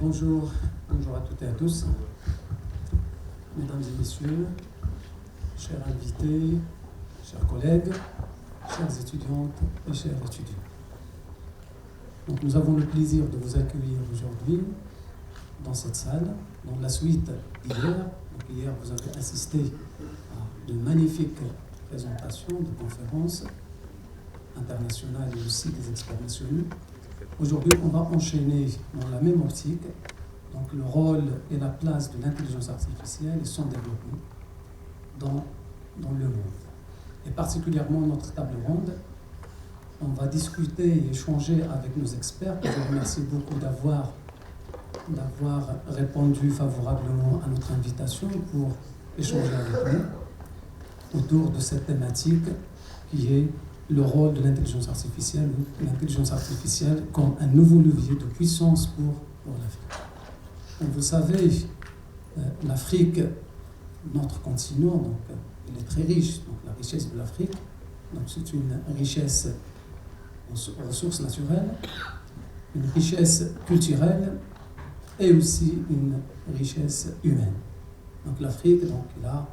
Bonjour à toutes et à tous, mesdames et messieurs, chers invités, chers collègues, chères étudiantes et chers étudiants. Donc, nous avons le plaisir de vous accueillir aujourd'hui dans cette salle, dans la suite d'hier. Donc, hier, vous avez assisté à de magnifiques présentations, de conférences internationales et aussi des experts nationaux. Aujourd'hui, on va enchaîner dans la même optique, donc le rôle et la place de l'intelligence artificielle et son développement dans le monde. Et particulièrement notre table ronde, on va discuter et échanger avec nos experts. Je vous remercie beaucoup d'avoir répondu favorablement à notre invitation pour échanger avec nous autour de cette thématique qui est le rôle de l'intelligence artificielle comme un nouveau levier de puissance pour l'Afrique. Comme vous savez, l'Afrique, notre continent, donc, il est très riche. Donc, la richesse de l'Afrique, donc, c'est une richesse en ressources naturelles, une richesse culturelle et aussi une richesse humaine. Donc l'Afrique, donc, il a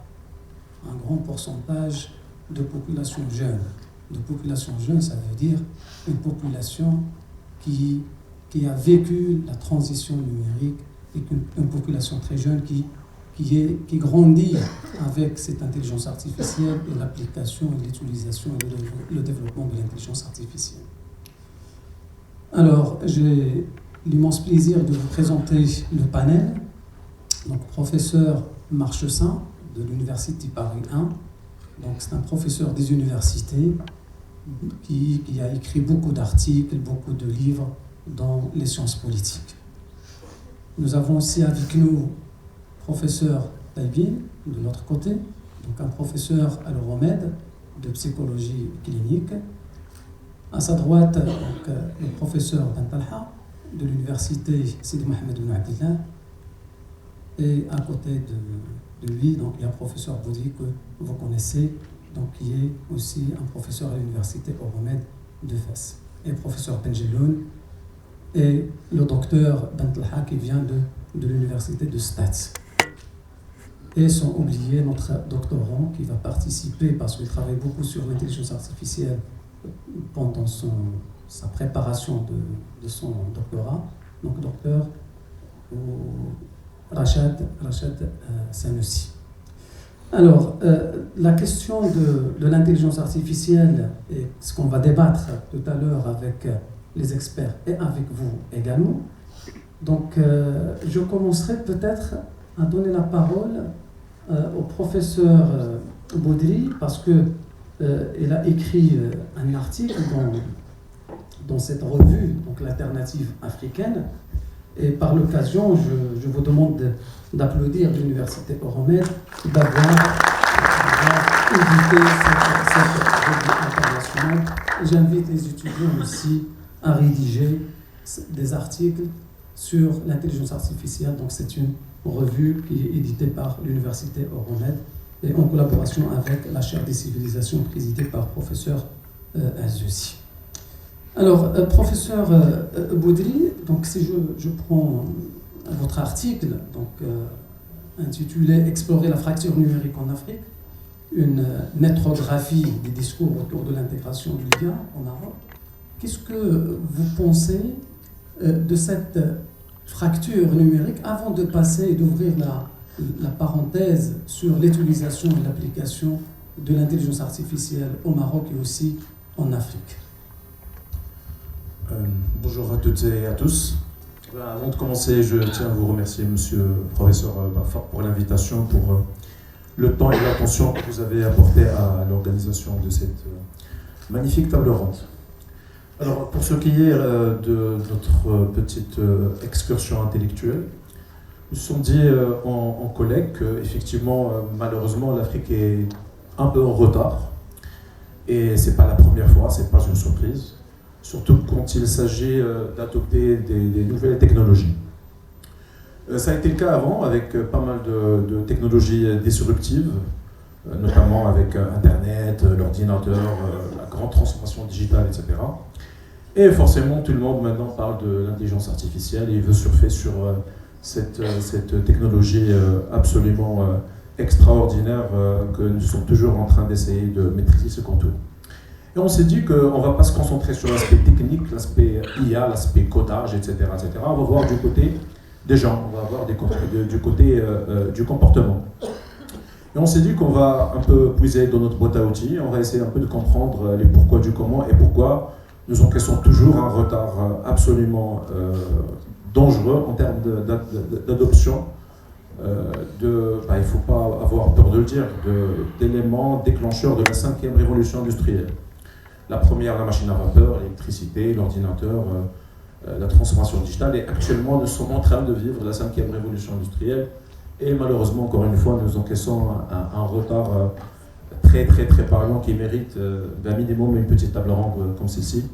un grand pourcentage de population jeune. De population jeune, ça veut dire une population qui a vécu la transition numérique et une population très jeune qui grandit avec cette intelligence artificielle et l'application et l'utilisation et le développement de l'intelligence artificielle. Alors, j'ai l'immense plaisir de vous présenter le panel. Donc, professeur Marchessin de l'Université Paris 1. Donc, c'est un professeur des universités qui a écrit beaucoup d'articles, beaucoup de livres dans les sciences politiques. Nous avons aussi avec nous professeur Taïbine, de l'autre côté, donc un professeur à l'Euromède de psychologie clinique. À sa droite, donc, le professeur Bentalha de l'université Sidi Mohamed Ben Abdillah. Et à côté de lui, donc, il y a le professeur Boudi que vous connaissez, donc, qui est aussi un professeur à l'université Euromède de Fès. Et le professeur Benjeloun et le docteur Bentalha qui vient de l'université de Stats. Et sans oublier notre doctorant qui va participer parce qu'il travaille beaucoup sur l'intelligence artificielle pendant sa préparation de son doctorat, donc docteur Rachad Sanoussi. Alors, la question de l'intelligence artificielle et ce qu'on va débattre tout à l'heure avec les experts et avec vous également. Donc, je commencerai peut-être à donner la parole au professeur Boudri parce qu'il a écrit un article dans cette revue, donc l'Alternative africaine. Et par l'occasion, je vous demande d'applaudir l'Université Euromède d'avoir édité cette revue internationale. J'invite les étudiants aussi à rédiger des articles sur l'intelligence artificielle. Donc c'est une revue qui est éditée par l'Université Euromède et en collaboration avec la chaire des civilisations présidée par le professeur Azoussi. Alors, professeur Boudri, donc si je prends votre article donc, intitulé « Explorer la fracture numérique en Afrique », une éthnographie des discours autour de l'intégration du lien au Maroc, qu'est-ce que vous pensez de cette fracture numérique avant de passer et d'ouvrir la parenthèse sur l'utilisation et l'application de l'intelligence artificielle au Maroc et aussi en Afrique? Bonjour à toutes et à tous. Avant de commencer, je tiens à vous remercier, monsieur le professeur Bafar, pour l'invitation, pour le temps et l'attention que vous avez apporté à l'organisation de cette magnifique table ronde. Alors, pour ce qui est de notre petite excursion intellectuelle, nous nous sommes dit en collègue qu'effectivement, malheureusement, l'Afrique est un peu en retard. Et ce n'est pas la première fois, ce n'est pas une surprise. Surtout quand il s'agit d'adopter des nouvelles technologies. Ça a été le cas avant avec pas mal de technologies disruptives, notamment avec Internet, l'ordinateur, la grande transformation digitale, etc. Et forcément, tout le monde maintenant parle de l'intelligence artificielle et veut surfer sur cette technologie absolument extraordinaire que nous sommes toujours en train d'essayer de maîtriser ce contour. Et on s'est dit qu'on ne va pas se concentrer sur l'aspect technique, l'aspect IA, l'aspect codage, etc., etc. On va voir du côté des gens, on va voir du côté du comportement. Et on s'est dit qu'on va un peu puiser dans notre boîte à outils, on va essayer un peu de comprendre les pourquoi du comment et pourquoi nous encaissons toujours un retard absolument dangereux en termes d'adoption il ne faut pas avoir peur de le dire, d'éléments déclencheurs de la 5e révolution industrielle. La première, la machine à vapeur, l'électricité, l'ordinateur, la transformation digitale, et actuellement nous sommes en train de vivre la 5e révolution industrielle, et malheureusement, encore une fois, nous encaissons un retard très parlant qui mérite d'un minimum une petite table ronde comme celle-ci,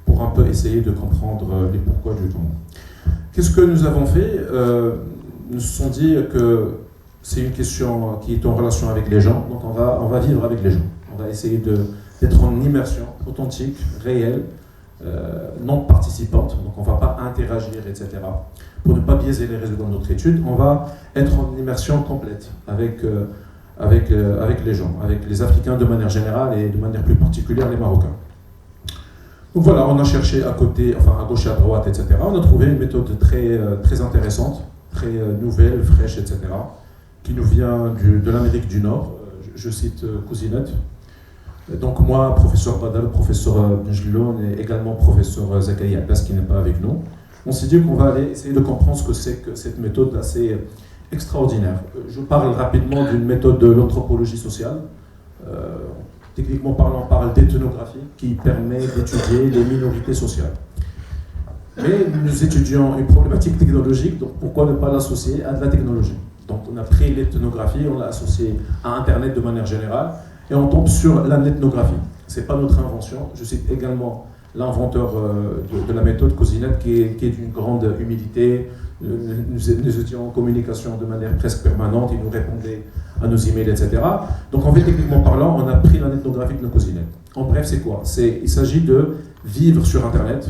pour un peu essayer de comprendre les pourquoi du comment. Qu'est-ce que nous avons fait? Nous nous sommes dit que c'est une question qui est en relation avec les gens, donc on va vivre avec les gens. On va essayer d'être en immersion authentique, réelle, non participante, donc on ne va pas interagir, etc. Pour ne pas biaiser les résultats de notre étude, on va être en immersion complète avec les gens, avec les Africains de manière générale et de manière plus particulière les Marocains. Donc voilà, on a cherché à côté, enfin à gauche et à droite, etc. On a trouvé une méthode très intéressante, très nouvelle, fraîche, etc., qui nous vient de l'Amérique du Nord. Je cite Cousinette. Donc moi, professeur Badal, professeur Benjloun et également professeur Zakaria Abbas qui n'est pas avec nous, on s'est dit qu'on va aller essayer de comprendre ce que c'est que cette méthode assez extraordinaire. Je parle rapidement d'une méthode de l'anthropologie sociale. Techniquement parlant, on parle d'ethnographie qui permet d'étudier les minorités sociales. Mais nous étudions une problématique technologique, donc pourquoi ne pas l'associer à de la technologie? Donc on a pris l'ethnographie, on l'a associée à Internet de manière générale, et on tombe sur la netnographie. Ce n'est pas notre invention. Je cite également l'inventeur de la méthode, Cousinette, qui est d'une grande humilité. Nous étions en communication de manière presque permanente, il nous répondait à nos emails, etc. Donc en fait, techniquement parlant, on a pris la netnographie de Cousinette. En bref, c'est quoi? Il s'agit de vivre sur Internet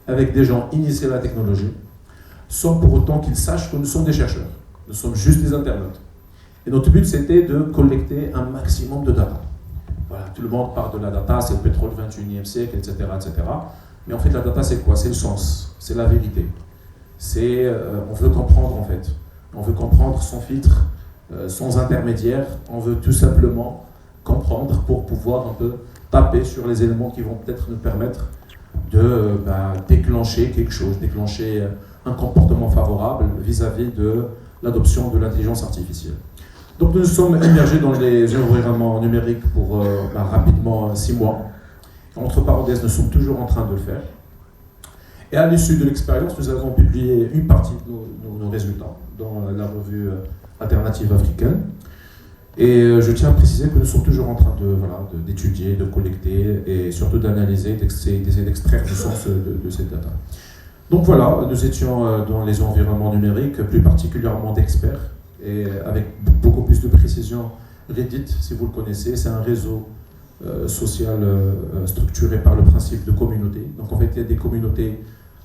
avec des gens initiés à la technologie, sans pour autant qu'ils sachent que nous sommes des chercheurs. Nous sommes juste des internautes. Et notre but, c'était de collecter un maximum de data. Voilà, tout le monde parle de la data, c'est le pétrole 21e siècle, etc., etc. Mais en fait, la data, c'est quoi? C'est le sens, c'est la vérité. On veut comprendre, en fait. On veut comprendre sans filtre, sans intermédiaire. On veut tout simplement comprendre pour pouvoir un peu taper sur les éléments qui vont peut-être nous permettre de déclencher quelque chose, déclencher un comportement favorable vis-à-vis de l'adoption de l'intelligence artificielle. Donc nous nous sommes immergés dans les environnements numériques pour rapidement 6 mois. Entre parenthèses, nous sommes toujours en train de le faire. Et à l'issue de l'expérience, nous avons publié une partie de nos résultats dans la revue Alternative africaine. Et je tiens à préciser que nous sommes toujours en train d'étudier, de collecter et surtout d'analyser, d'essayer d'extraire le sens de cette data. Donc voilà, nous étions dans les environnements numériques, plus particulièrement d'experts, et avec beaucoup plus de précision. Reddit, si vous le connaissez, c'est un réseau social structuré par le principe de communauté. Donc en fait, il y a des communautés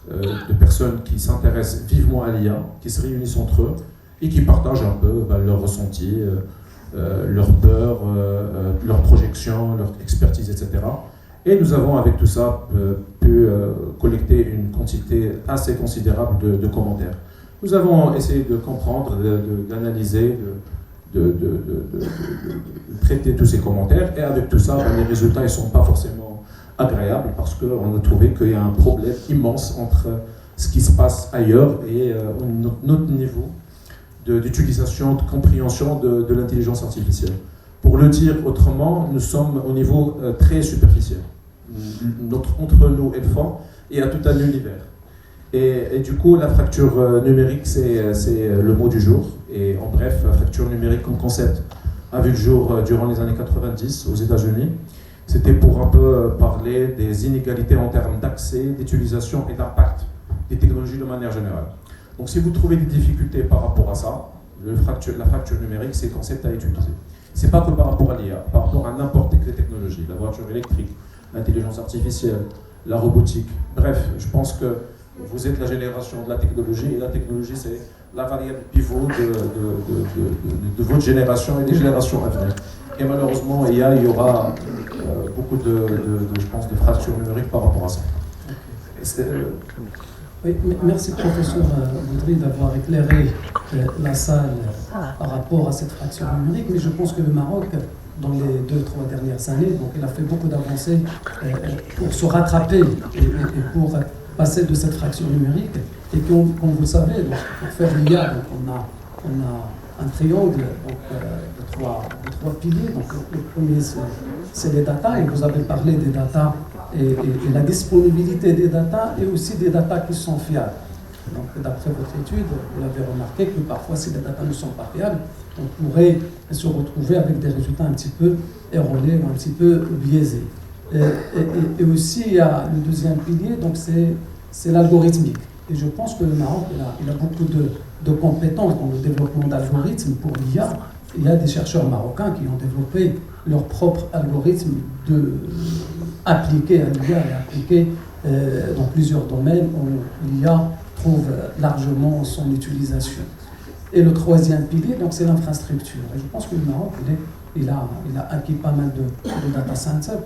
de personnes qui s'intéressent vivement à l'IA, qui se réunissent entre eux et qui partagent un peu leurs ressentis, leurs peurs, leurs projections, leur expertise, etc. Et nous avons, avec tout ça, pu collecter une quantité assez considérable de commentaires. Nous avons essayé de comprendre, d'analyser, de traiter tous ces commentaires, et avec tout ça, les résultats ne sont pas forcément agréables, parce qu'on a trouvé qu'il y a un problème immense entre ce qui se passe ailleurs et notre niveau d'utilisation, de compréhension de l'intelligence artificielle. Pour le dire autrement, nous sommes au niveau très superficiel. Entre nous et le fond, il y a tout un univers. Et du coup, la fracture numérique, c'est le mot du jour. Et en bref, la fracture numérique comme concept a vu le jour durant les années 90 aux États-Unis. C'était pour un peu parler des inégalités en termes d'accès, d'utilisation et d'impact des technologies de manière générale. Donc si vous trouvez des difficultés par rapport à ça, la fracture numérique, c'est le concept à utiliser. Ce n'est pas que par rapport à l'IA, par rapport à n'importe quelle technologie, la voiture électrique, l'intelligence artificielle, la robotique. Bref, je pense que vous êtes la génération de la technologie, et la technologie, c'est la variable pivot de votre génération et des générations à venir. Et malheureusement, il y aura beaucoup je pense, de fractures numériques par rapport à ça. Oui, merci professeur Boudry d'avoir éclairé la salle par rapport à cette fracture numérique, mais je pense que le Maroc, dans les 2-3 dernières années, donc il a fait beaucoup d'avancées pour se rattraper et pour passer de cette fracture numérique. Et comme vous le savez, donc, pour faire l'IA, on a un triangle donc, de trois piliers. Donc, le premier, c'est les data, et vous avez parlé des data et la disponibilité des data et aussi des data qui sont fiables. Donc, d'après votre étude, vous l'avez remarqué que parfois, si les data ne sont pas fiables, on pourrait se retrouver avec des résultats un petit peu erronés ou un petit peu biaisés. Et aussi, il y a le deuxième pilier, donc c'est l'algorithmique. Et je pense que le Maroc, il a beaucoup de compétences dans le développement d'algorithmes pour l'IA. Il y a des chercheurs marocains qui ont développé leur propre algorithme appliqué à l'IA et appliqué dans plusieurs domaines où l'IA trouve largement son utilisation. Et le troisième pilier, donc, c'est l'infrastructure. Et je pense que le Maroc, il a acquis pas mal de data centers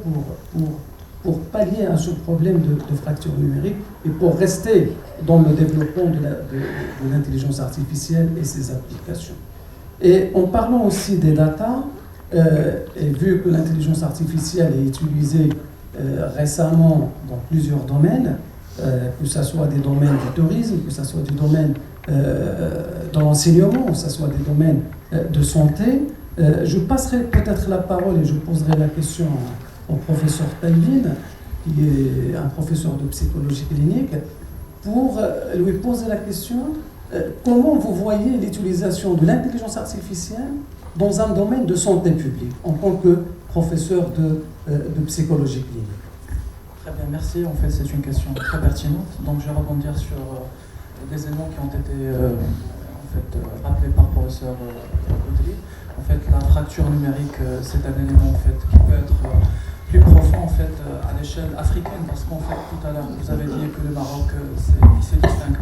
pour pallier à ce problème de fracture numérique et pour rester dans le développement de l'intelligence artificielle et ses applications. Et en parlant aussi des data, et vu que l'intelligence artificielle est utilisée récemment dans plusieurs domaines, que ce soit des domaines du tourisme, que ce soit des domaines de l'enseignement, que ce soit des domaines de santé, je passerai peut-être la parole et je poserai la question au professeur Talvin, qui est un professeur de psychologie clinique, pour lui poser la question comment vous voyez l'utilisation de l'intelligence artificielle dans un domaine de santé publique, en tant que professeur de psychologie clinique. Très bien, merci. En fait, c'est une question très pertinente. Donc, je vais rebondir sur des éléments qui ont été rappelés par le professeur Boudry. En fait, la fracture numérique, c'est un élément en fait, qui peut être plus profond en fait, à l'échelle africaine, parce qu'en fait, tout à l'heure, vous avez dit que le Maroc il se distingue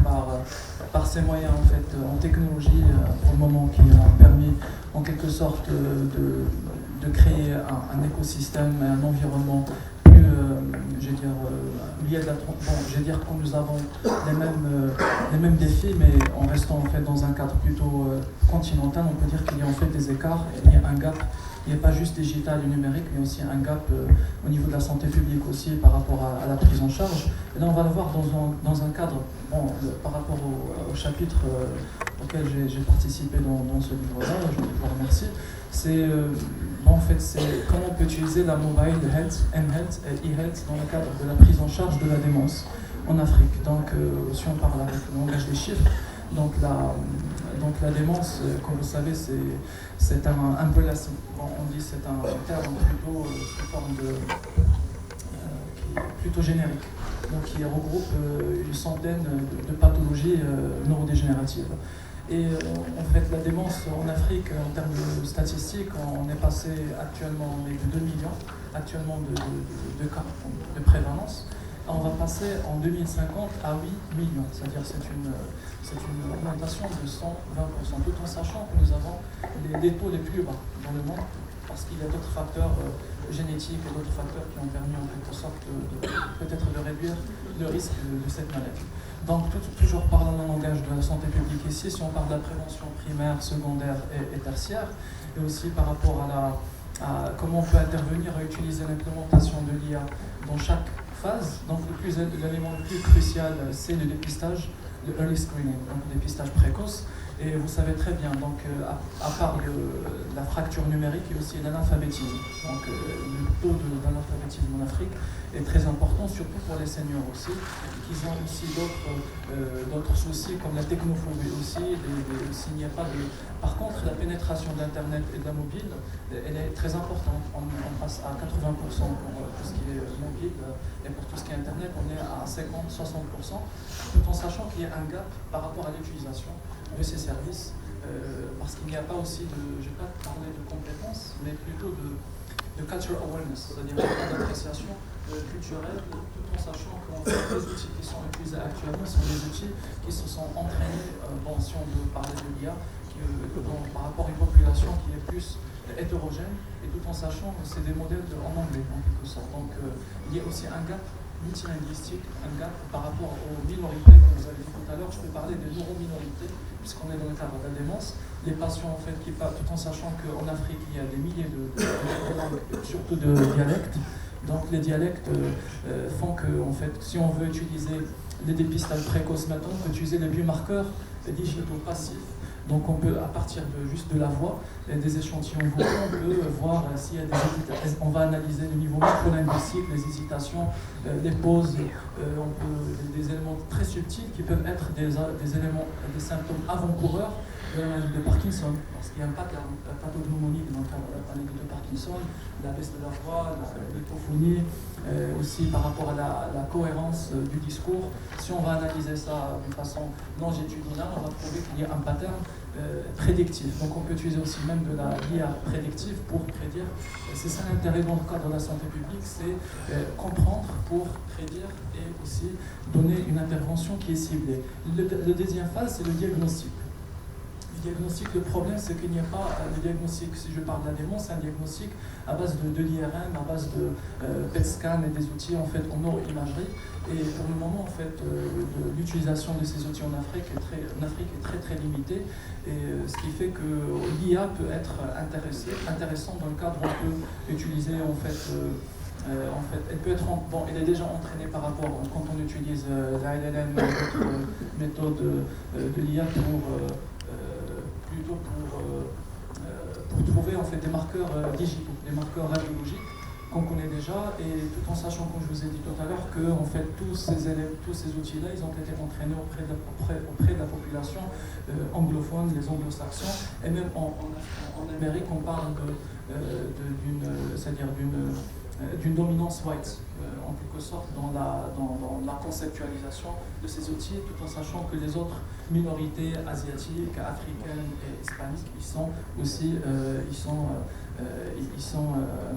par ses moyens en, fait, en technologie, pour le moment, qui ont permis en quelque sorte de créer un écosystème, un environnement plus, lié à la... Bon, je vais dire que nous avons les mêmes défis, mais en restant en fait dans un cadre plutôt continental, on peut dire qu'il y a en fait des écarts, il y a un gap. Il n'y a pas juste digital et numérique, mais aussi un gap au niveau de la santé publique aussi par rapport à la prise en charge. Et là, on va le voir dans un cadre, par rapport au chapitre auquel j'ai participé dans ce livre-là, je vous remercie. C'est comment on peut utiliser la mobile health, m-health et e-health dans le cadre de la prise en charge de la démence en Afrique. Donc, si on parle avec le langage des chiffres, donc la démence, comme vous savez, c'est un peu on dit c'est un terme plutôt sous forme qui est plutôt générique, donc qui regroupe une centaine de pathologies neurodégénératives. Et en fait, la démence en Afrique, en termes de statistiques, on est passé actuellement, on est de 2 millions actuellement de cas de prévalence. On va passer en 2050 à 8 millions, c'est-à-dire c'est une augmentation de 120%, tout en sachant que nous avons les taux les plus bas dans le monde, parce qu'il y a d'autres facteurs génétiques et d'autres facteurs qui ont permis en quelque sorte peut-être de réduire le risque de cette maladie. Donc toujours parlant dans le langage de la santé publique ici, si on parle de la prévention primaire, secondaire et tertiaire, et aussi par rapport à comment on peut intervenir à utiliser l'implémentation de l'IA dans chaque phase. Donc l'élément le plus crucial, c'est le dépistage, le early screening, donc le dépistage précoce. Et vous savez très bien, donc à part la fracture numérique, il y a aussi l'analphabétisme. Donc le taux d'analphabétisme en Afrique est très important, surtout pour les seniors aussi, qui ont aussi d'autres soucis comme la technophobie aussi. S'il n'y a pas de... Par contre, la pénétration d'Internet et de la mobile, elle est très importante. On passe à 80% pour tout ce qui est mobile, et pour tout ce qui est Internet, on est à 50-60%, tout en sachant qu'il y a un gap par rapport à l'utilisation de ces services, parce qu'il n'y a pas aussi je ne vais pas parler de compétences, mais plutôt de cultural awareness, c'est-à-dire d'appréciation culturelle, tout en sachant que les outils qui sont utilisés actuellement sont des outils qui se sont entraînés, si on veut parler de l'IA, par rapport à une population qui est plus hétérogène, et tout en sachant que c'est des modèles en anglais en quelque sorte. Donc il y a aussi un gap multilinguistique, un gap par rapport aux minorités, comme vous avez dit tout à l'heure. Je peux parler des neurominorités, puisqu'on est dans le cadre de la démence. Les patients en fait qui parlent, tout en sachant qu'en Afrique il y a des milliers de langues, surtout de dialectes. Donc les dialectes font que, en fait, si on veut utiliser les dépistages précoces maintenant, on peut utiliser les biomarqueurs digitaux passifs. Donc on peut, à partir juste de la voix, des échantillons vocaux, on peut voir s'il y a des hésitations. On va analyser le niveau microlinguistique, les hésitations, les pauses, des éléments très subtils qui peuvent être des éléments, des symptômes avant-coureurs de la maladie de Parkinson, parce qu'il y a un pattern pathognomonique dans le cadre de la maladie de Parkinson, la baisse de la voix, l'hypophonie, aussi par rapport à la cohérence du discours. Si on va analyser ça d'une façon longitudinale, on va trouver qu'il y a un pattern prédictif. Donc on peut utiliser aussi même de la l'IA prédictive pour prédire. C'est ça l'intérêt dans le cadre de la santé publique, c'est comprendre pour prédire et aussi donner une intervention qui est ciblée. Le deuxième phase, c'est le diagnostic. Le problème, c'est qu'il n'y a pas de diagnostic, si je parle de la démence, c'est un diagnostic à base de l'IRM, à base de PET scan et des outils en fait en neuroimagerie. Et pour le moment, en fait, l'utilisation de ces outils en Afrique est très limitée. Et ce qui fait que l'IA peut être intéressante dans le cadre où on peut utiliser en fait, elle peut être elle est déjà entraînée par rapport quand on utilise la LLM, d'autres méthodes de l'IA plutôt pour trouver en fait des marqueurs digitaux, des marqueurs radiologiques qu'on connaît déjà, et tout en sachant, comme je vous ai dit tout à l'heure, que en fait, tous ces outils-là, ils ont été entraînés auprès de la population anglophone, les anglo-saxons, et même en Amérique, on parle d'une dominance white, en quelque sorte, dans la conceptualisation de ces outils, tout en sachant que les autres minorités asiatiques, africaines et hispaniques, ils sont aussi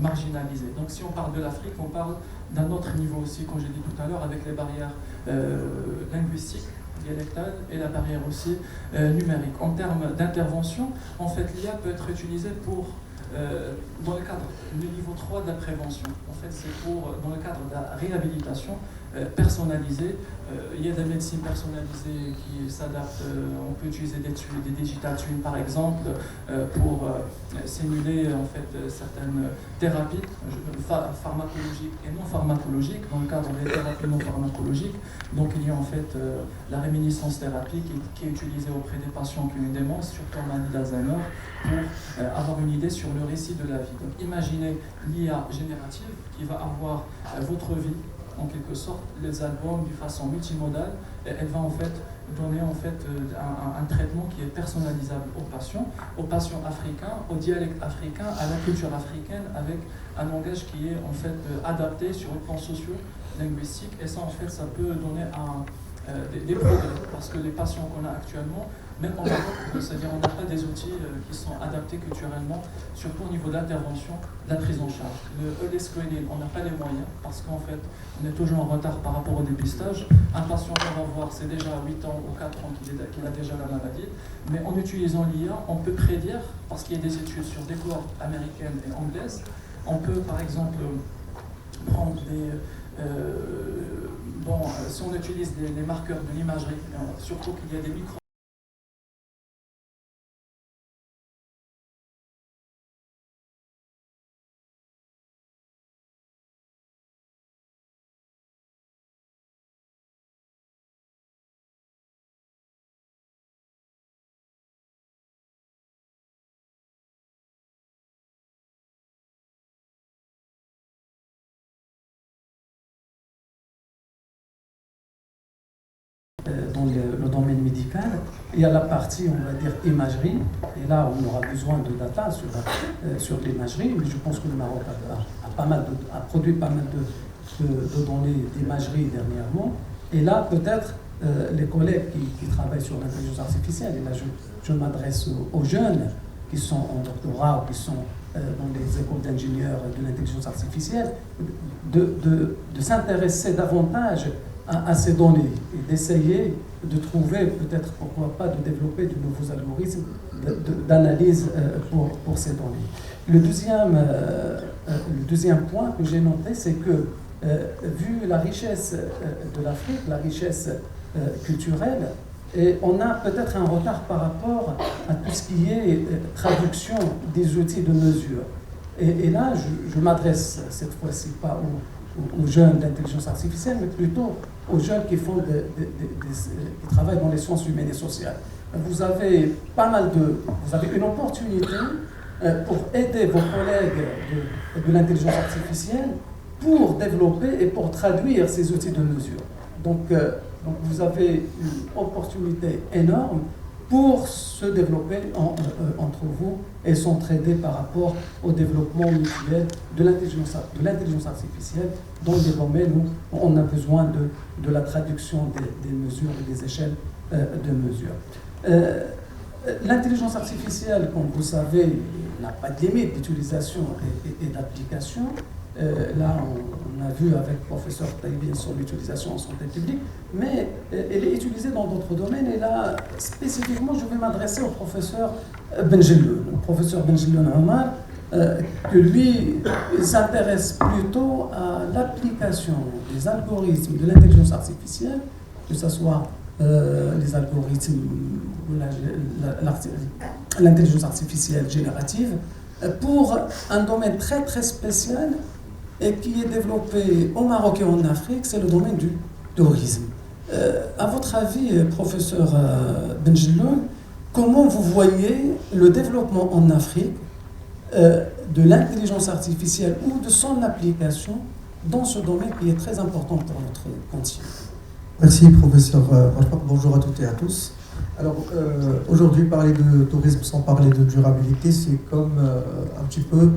marginalisés. Donc si on parle de l'Afrique, on parle d'un autre niveau aussi, comme j'ai dit tout à l'heure, avec les barrières linguistiques, dialectales, et la barrière aussi numérique. En termes d'intervention, en fait, l'IA peut être utilisée pour dans le cadre du niveau 3 de la prévention. En fait, c'est dans le cadre de la réhabilitation personnalisée. Il y a des médecines personnalisées qui s'adaptent. On peut utiliser des digital twins, par exemple, pour simuler en fait certaines thérapies pharmacologiques et non pharmacologiques, dans le cadre des thérapies non pharmacologiques. Donc il y a en fait la réminiscence thérapie qui est utilisée auprès des patients qui ont une démence, surtout en maladie d'Alzheimer, pour avoir une idée sur le récit de la vie. Donc imaginez l'IA générative qui va avoir votre vie, en quelque sorte, les albums de façon multimodale, et elle va en fait donner en fait un traitement qui est personnalisable aux patients africains, au dialecte africain, à la culture africaine, avec un langage qui est en fait adapté sur le plan socio-linguistique, et ça en fait ça peut donner des progrès, parce que les patients qu'on a actuellement, même en Europe, c'est-à-dire on n'a pas des outils qui sont adaptés culturellement, surtout au niveau d'intervention, de la prise en charge. Le early screening, on n'a pas les moyens, parce qu'en fait, on est toujours en retard par rapport au dépistage. Un patient qu'on va voir, c'est déjà 8 ans ou 4 ans qu'il a déjà la maladie, mais en utilisant l'IA, on peut prédire, parce qu'il y a des études sur des cohortes américaines et anglaises, on peut par exemple prendre si on utilise les marqueurs de l'imagerie, surtout qu'il y a des micro dans le domaine médical. Il y a la partie, on va dire, imagerie, et là on aura besoin de data sur l'imagerie, mais je pense que le Maroc a produit pas mal de données d'imagerie dernièrement, et là peut-être les collègues qui travaillent sur l'intelligence artificielle, et là je m'adresse aux jeunes, qui sont en doctorat ou qui sont dans les écoles d'ingénieurs de l'intelligence artificielle, de s'intéresser davantage à ces données et d'essayer de trouver, peut-être pourquoi pas, de développer de nouveaux algorithmes d'analyse pour ces données. Le deuxième point que j'ai noté, c'est que vu la richesse de l'Afrique, la richesse culturelle, et on a peut-être un retard par rapport à tout ce qui est traduction des outils de mesure. Et là, je m'adresse cette fois-ci pas aux jeunes d'intelligence artificielle, mais plutôt aux jeunes qui qui travaillent dans les sciences humaines et sociales. Vous avez vous avez une opportunité pour aider vos collègues de l'intelligence artificielle pour développer et pour traduire ces outils de mesure. Donc vous avez une opportunité énorme pour se développer entre vous et s'entraider par rapport au développement mutuel de l'intelligence artificielle dans les domaines où on a besoin de la traduction des mesures et des échelles de mesure. L'intelligence artificielle, comme vous savez, n'a pas de limite d'utilisation et d'application. Là, on a vu avec le professeur Taïbin sur l'utilisation en santé publique, mais elle est utilisée dans d'autres domaines. Et là, spécifiquement, je vais m'adresser au professeur Benjeloun. Le professeur Benjeloun Omar, que lui s'intéresse plutôt à l'application des algorithmes de l'intelligence artificielle, que ce soit les algorithmes, l'intelligence artificielle générative, pour un domaine très très spécial et qui est développé au Maroc et en Afrique, c'est le domaine du tourisme. À votre avis, professeur Benjeloun, comment vous voyez le développement en Afrique de l'intelligence artificielle ou de son application dans ce domaine qui est très important pour notre continent? Merci, professeur. Bonjour à toutes et à tous. Alors, aujourd'hui, parler de tourisme sans parler de durabilité, c'est comme un petit peu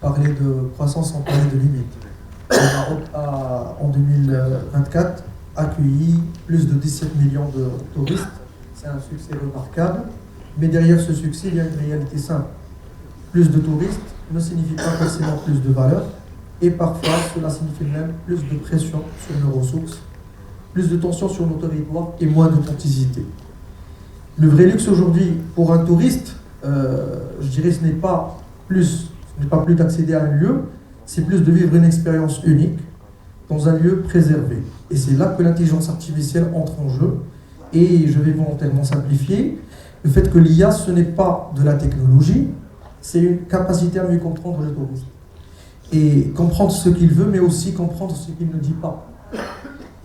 parler de croissance sans parler de limite. Le Maroc a, en 2024, accueilli plus de 17 millions de touristes. C'est un succès remarquable. Mais derrière ce succès, il y a une réalité simple. Plus de touristes ne signifie pas forcément plus de valeur. Et parfois, cela signifie même plus de pression sur nos ressources, plus de tension sur nos territoires et moins d'authenticité. Le vrai luxe aujourd'hui pour un touriste, je dirais, ce n'est pas plus d'accéder à un lieu, c'est plus de vivre une expérience unique dans un lieu préservé. Et c'est là que l'intelligence artificielle entre en jeu. Et je vais volontairement simplifier le fait que l'IA, ce n'est pas de la technologie, c'est une capacité à mieux comprendre le touriste. Et comprendre ce qu'il veut, mais aussi comprendre ce qu'il ne dit pas.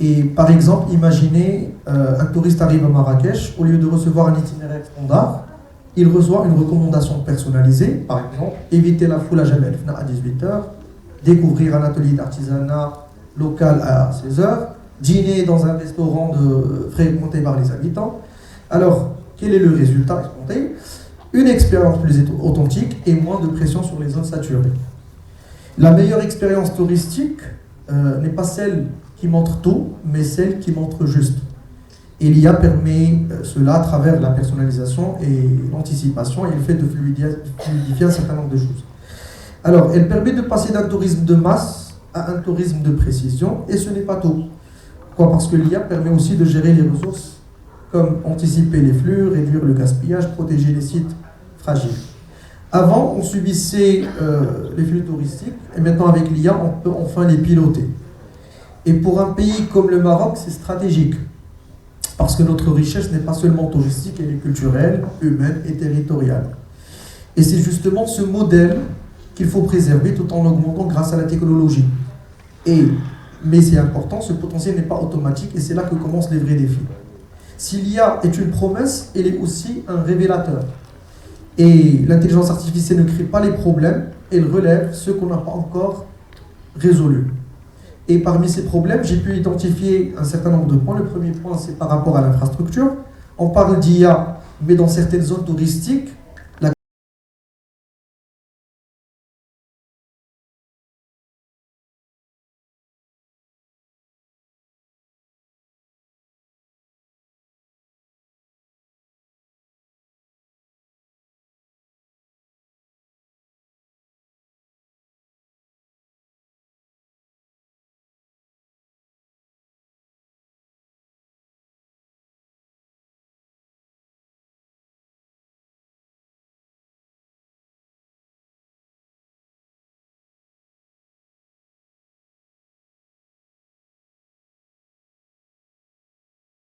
Et par exemple, imaginez un touriste arrive à Marrakech, au lieu de recevoir un itinéraire standard, il reçoit une recommandation personnalisée, par exemple, éviter la foule à Jebel Fna à 18h, découvrir un atelier d'artisanat local à 16h, dîner dans un restaurant fréquenté par les habitants. Alors, quel est le résultat escompté? Une expérience plus authentique et moins de pression sur les zones saturées. La meilleure expérience touristique n'est pas celle qui montre tout, mais celle qui montre juste. Et l'IA permet cela à travers la personnalisation et l'anticipation et le fait de fluidifier un certain nombre de choses. Alors, elle permet de passer d'un tourisme de masse à un tourisme de précision, et ce n'est pas tout. Pourquoi? Parce que l'IA permet aussi de gérer les ressources, comme anticiper les flux, réduire le gaspillage, protéger les sites fragiles. Avant, on subissait les flux touristiques, et maintenant avec l'IA, on peut enfin les piloter. Et pour un pays comme le Maroc, c'est stratégique. Parce que notre richesse n'est pas seulement touristique, elle est culturelle, humaine et territoriale. Et c'est justement ce modèle qu'il faut préserver tout en l'augmentant grâce à la technologie. Mais c'est important, ce potentiel n'est pas automatique et c'est là que commencent les vrais défis. Si l'IA est une promesse, elle est aussi un révélateur. Et l'intelligence artificielle ne crée pas les problèmes, elle relève ceux qu'on n'a pas encore résolus. Et parmi ces problèmes, j'ai pu identifier un certain nombre de points. Le premier point, c'est par rapport à l'infrastructure. On parle d'IA, mais dans certaines zones touristiques,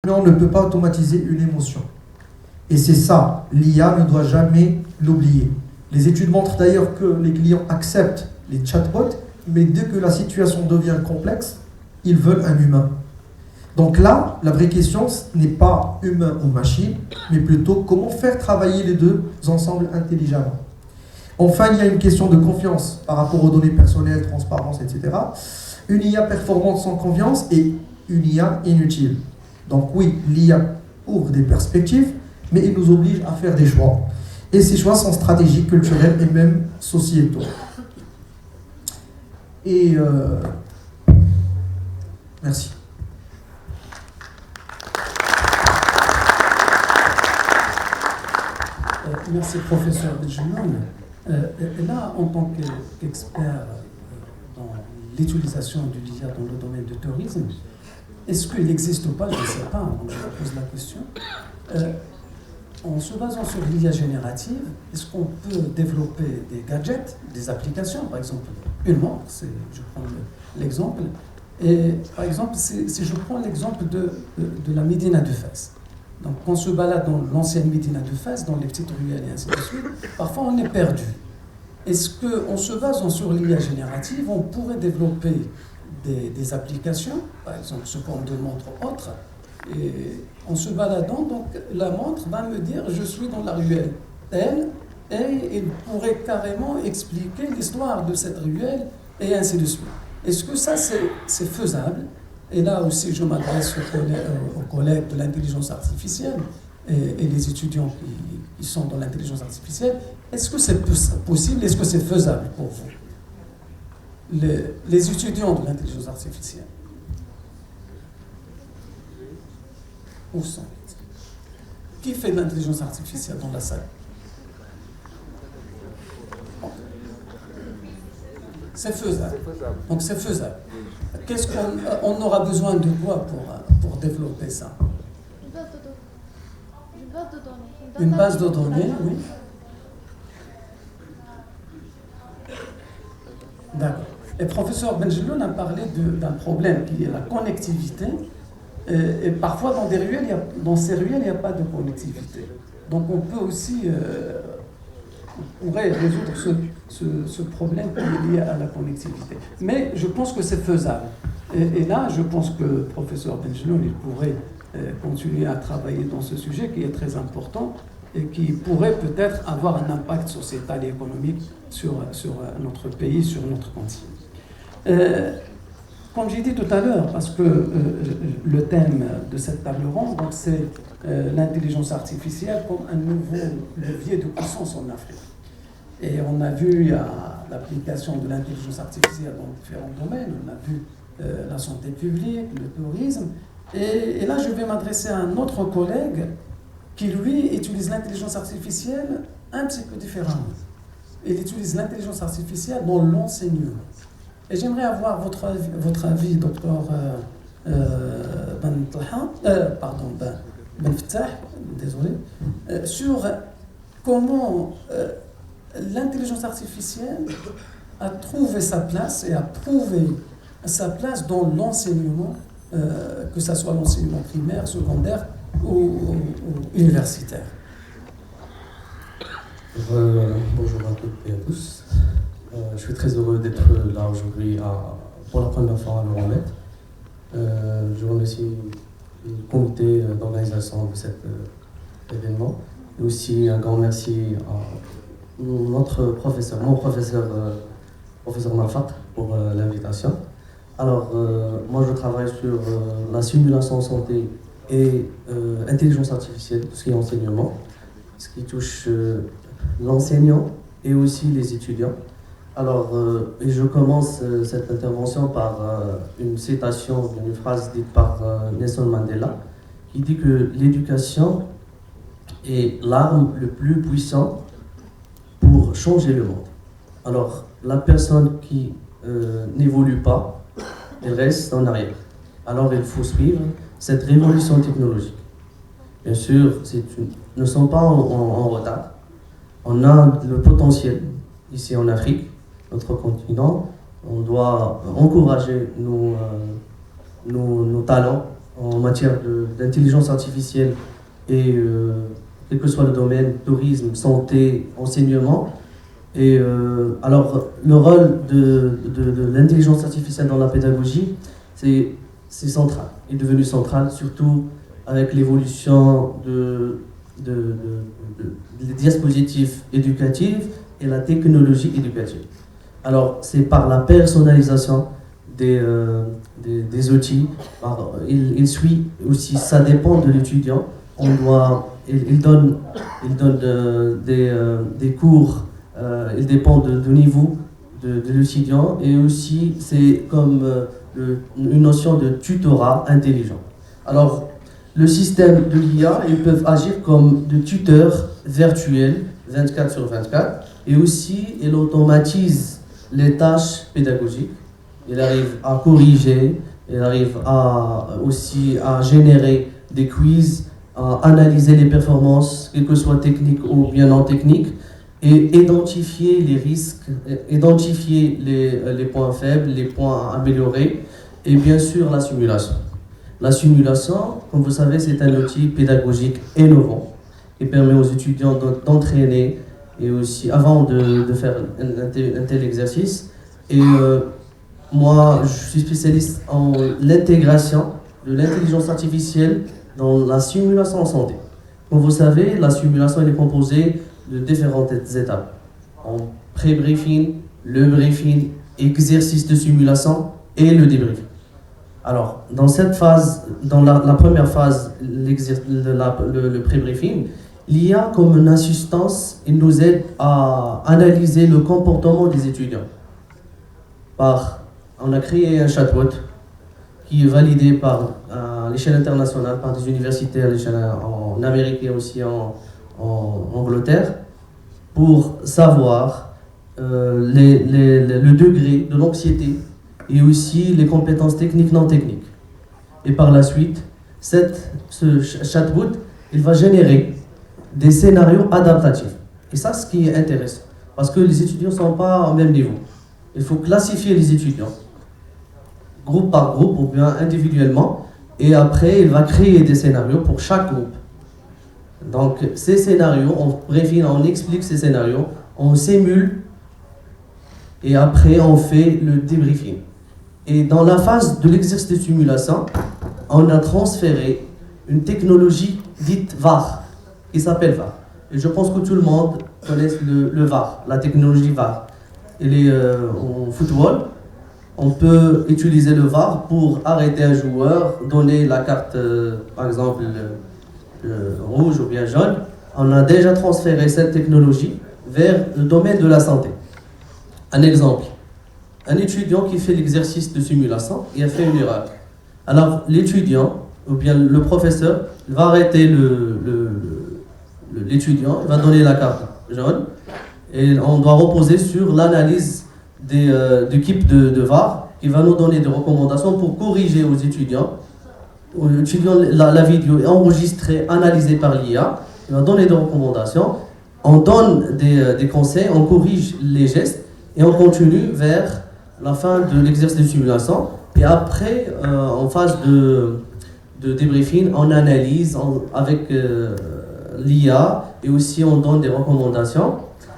mais on ne peut pas automatiser une émotion. Et c'est ça, l'IA ne doit jamais l'oublier. Les études montrent d'ailleurs que les clients acceptent les chatbots, mais dès que la situation devient complexe, ils veulent un humain. Donc là, la vraie question, ce n'est pas humain ou machine, mais plutôt comment faire travailler les deux ensemble intelligemment. Enfin, il y a une question de confiance par rapport aux données personnelles, transparence, etc. Une IA performante sans confiance et une IA inutile. Donc oui, l'IA ouvre des perspectives, mais il nous oblige à faire des choix. Et ces choix sont stratégiques, culturels et même sociétaux. Et merci. Merci, professeur Benjeloun. Là, en tant qu'expert dans l'utilisation de l'IA dans le domaine du tourisme, est-ce qu'il n'existe pas, je ne sais pas, donc je vous pose la question, en se basant sur l'IA générative, est-ce qu'on peut développer des gadgets, des applications, par exemple une montre, je prends l'exemple, et par exemple, si je prends l'exemple de la Médina de Fès. Donc, quand on se balade dans l'ancienne Médina de Fès, dans les petites ruelles et ainsi de suite, parfois on est perdu. Est-ce qu'en se basant sur l'IA générative, on pourrait développer des applications, par exemple sous forme de montre autre, et en se baladant, donc la montre va me dire je suis dans la ruelle telle, et il pourrait carrément expliquer l'histoire de cette ruelle et ainsi de suite. Est-ce que ça c'est faisable? Et là aussi je m'adresse aux collègues de l'intelligence artificielle et les étudiants qui sont dans l'intelligence artificielle. Est-ce que c'est possible? Est-ce que c'est faisable pour vous, les étudiants de l'intelligence artificielle? Où sont? Qui fait de l'intelligence artificielle dans la salle? C'est faisable. Donc c'est faisable. Qu'est-ce qu'on aura besoin de quoi pour développer ça? Une base de données, oui. D'accord. Et professeur Benjeloun a parlé d'un problème qui est la connectivité. Et parfois, dans ces ruelles, il n'y a pas de connectivité. Donc, on peut aussi on pourrait résoudre ce problème qui est lié à la connectivité. Mais je pense que c'est faisable. Et là, je pense que le professeur Benjeloun, il pourrait continuer à travailler dans ce sujet qui est très important et qui pourrait peut-être avoir un impact sociétal et économique sur notre pays, sur notre continent. Comme j'ai dit tout à l'heure, parce que le thème de cette table ronde, c'est l'intelligence artificielle comme un nouveau levier de puissance en Afrique. Et on a vu l'application de l'intelligence artificielle dans différents domaines. On a vu la santé publique, le tourisme. Et là, je vais m'adresser à un autre collègue qui, lui, utilise l'intelligence artificielle un petit peu différemment. Il utilise l'intelligence artificielle dans l'enseignement. Et j'aimerais avoir votre avis, docteur Ben Fattah, désolé, sur comment l'intelligence artificielle a trouvé sa place et a prouvé sa place dans l'enseignement, que ce soit l'enseignement primaire, secondaire ou universitaire. Bonjour à toutes et à tous. Je suis très heureux d'être là aujourd'hui pour la première fois à l'Euromed. Je remercie le comité d'organisation de cet événement. Et aussi un grand merci à mon professeur Malfat, pour l'invitation. Alors, moi je travaille sur la simulation en santé et intelligence artificielle, tout ce qui est enseignement, ce qui touche l'enseignant et aussi les étudiants. Alors, et je commence cette intervention par une citation d'une phrase dite par Nelson Mandela, qui dit que l'éducation est l'arme le plus puissante pour changer le monde. Alors, la personne qui n'évolue pas, elle reste en arrière. Alors, il faut suivre cette révolution technologique. Bien sûr, nous ne sommes pas en retard. On a le potentiel ici en Afrique, notre continent. On doit encourager nos talents en matière d'intelligence artificielle et quel que soit le domaine, tourisme, santé, enseignement. Et alors, le rôle de l'intelligence artificielle dans la pédagogie, c'est central, est devenu central, surtout avec l'évolution des dispositifs éducatifs et la technologie éducative. Alors, c'est par la personnalisation des outils. Il suit aussi, ça dépend de l'étudiant. Il donne des cours, il dépend du niveau de l'étudiant, et aussi c'est comme une notion de tutorat intelligent. Alors, le système de l'IA, ils peuvent agir comme des tuteurs virtuels 24/24, et aussi il automatise les tâches pédagogiques. Il arrive à corriger, il arrive aussi à générer des quiz, à analyser les performances, quelles que soient techniques ou bien non techniques, et identifier les risques, identifier les points faibles, les points à améliorer, et bien sûr la simulation. La simulation, comme vous savez, c'est un outil pédagogique innovant qui permet aux étudiants d'entraîner et aussi avant de faire un tel exercice. Et moi, je suis spécialiste en l'intégration de l'intelligence artificielle dans la simulation en santé. Comme vous savez, la simulation est composée de différentes étapes. En pré-briefing, le briefing, exercice de simulation et le débriefing. Alors, dans cette phase, dans la première phase, le pré-briefing, l'IA comme une assistance, il nous aide à analyser le comportement des étudiants. On a créé un chatbot qui est validé à l'échelle internationale par des universités en Amérique et aussi en Angleterre pour savoir le degré de l'anxiété et aussi les compétences techniques non techniques. Et par la suite, ce chatbot, il va générer des scénarios adaptatifs. Et ça, ce qui est intéressant, parce que les étudiants ne sont pas au même niveau. Il faut classifier les étudiants, groupe par groupe ou bien individuellement, et après, il va créer des scénarios pour chaque groupe. Donc, ces scénarios, on explique ces scénarios, on simule, et après, on fait le débriefing. Et dans la phase de l'exercice de simulation, on a transféré une technologie dite VAR, qui s'appelle VAR. Et je pense que tout le monde connaît le VAR, la technologie VAR. En football, on peut utiliser le VAR pour arrêter un joueur, donner la carte, par exemple, rouge ou bien jaune. On a déjà transféré cette technologie vers le domaine de la santé. Un exemple, un étudiant qui fait l'exercice de simulation, il a fait une erreur. Alors l'étudiant, ou bien le professeur, va arrêter l'étudiant, il va donner la carte jaune, et on doit reposer sur l'analyse d'équipe de VAR qui va nous donner des recommandations pour corriger aux étudiants. La vidéo est enregistrée, analysée par l'IA, il va donner des recommandations, on donne des conseils, on corrige les gestes et on continue vers la fin de l'exercice de simulation. Et après, en phase de débriefing, on analyse avec l'IA et aussi on donne des recommandations.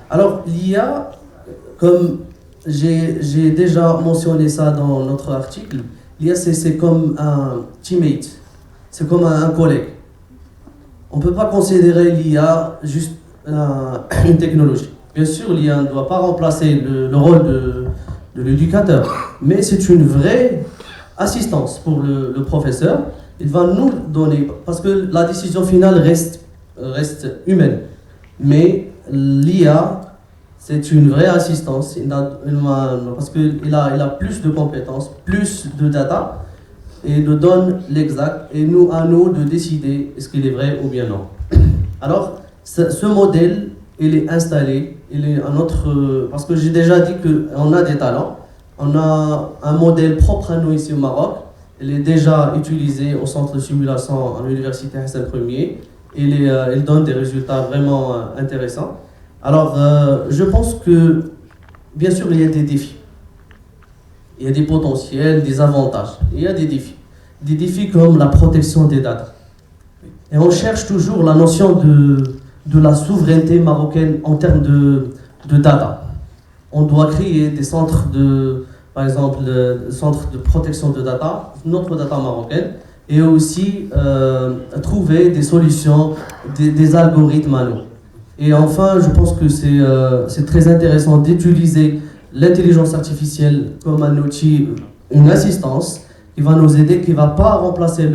Alors l'IA, comme j'ai déjà mentionné ça dans notre article, l'IA c'est comme un teammate, c'est comme un collègue. On ne peut pas considérer l'IA juste une technologie. Bien sûr, l'IA ne doit pas remplacer le rôle de l'éducateur, mais c'est une vraie assistance pour le professeur. Il va nous donner, parce que la décision finale reste humaine, mais l'IA, c'est une vraie assistance, parce qu'il a plus de compétences, plus de data, et nous donne l'exact, et à nous de décider est-ce qu'il est vrai ou bien non. Alors, ce modèle, il est installé, parce que j'ai déjà dit qu'on a des talents, on a un modèle propre à nous ici au Maroc, il est déjà utilisé au centre de simulation à l'université Hassan Ier, il donne des résultats vraiment intéressants. Alors, je pense que, bien sûr, il y a des défis. Il y a des potentiels, des avantages. Il y a des défis. des défis comme la protection des dates. Et on cherche toujours la notion de la souveraineté marocaine en termes de data. On doit créer des centres par exemple, le centre de protection de data, notre data marocaine, et aussi trouver des solutions, des algorithmes à nous. Et enfin, je pense que c'est très intéressant d'utiliser l'intelligence artificielle comme un outil, une assistance qui va nous aider, qui ne va pas remplacer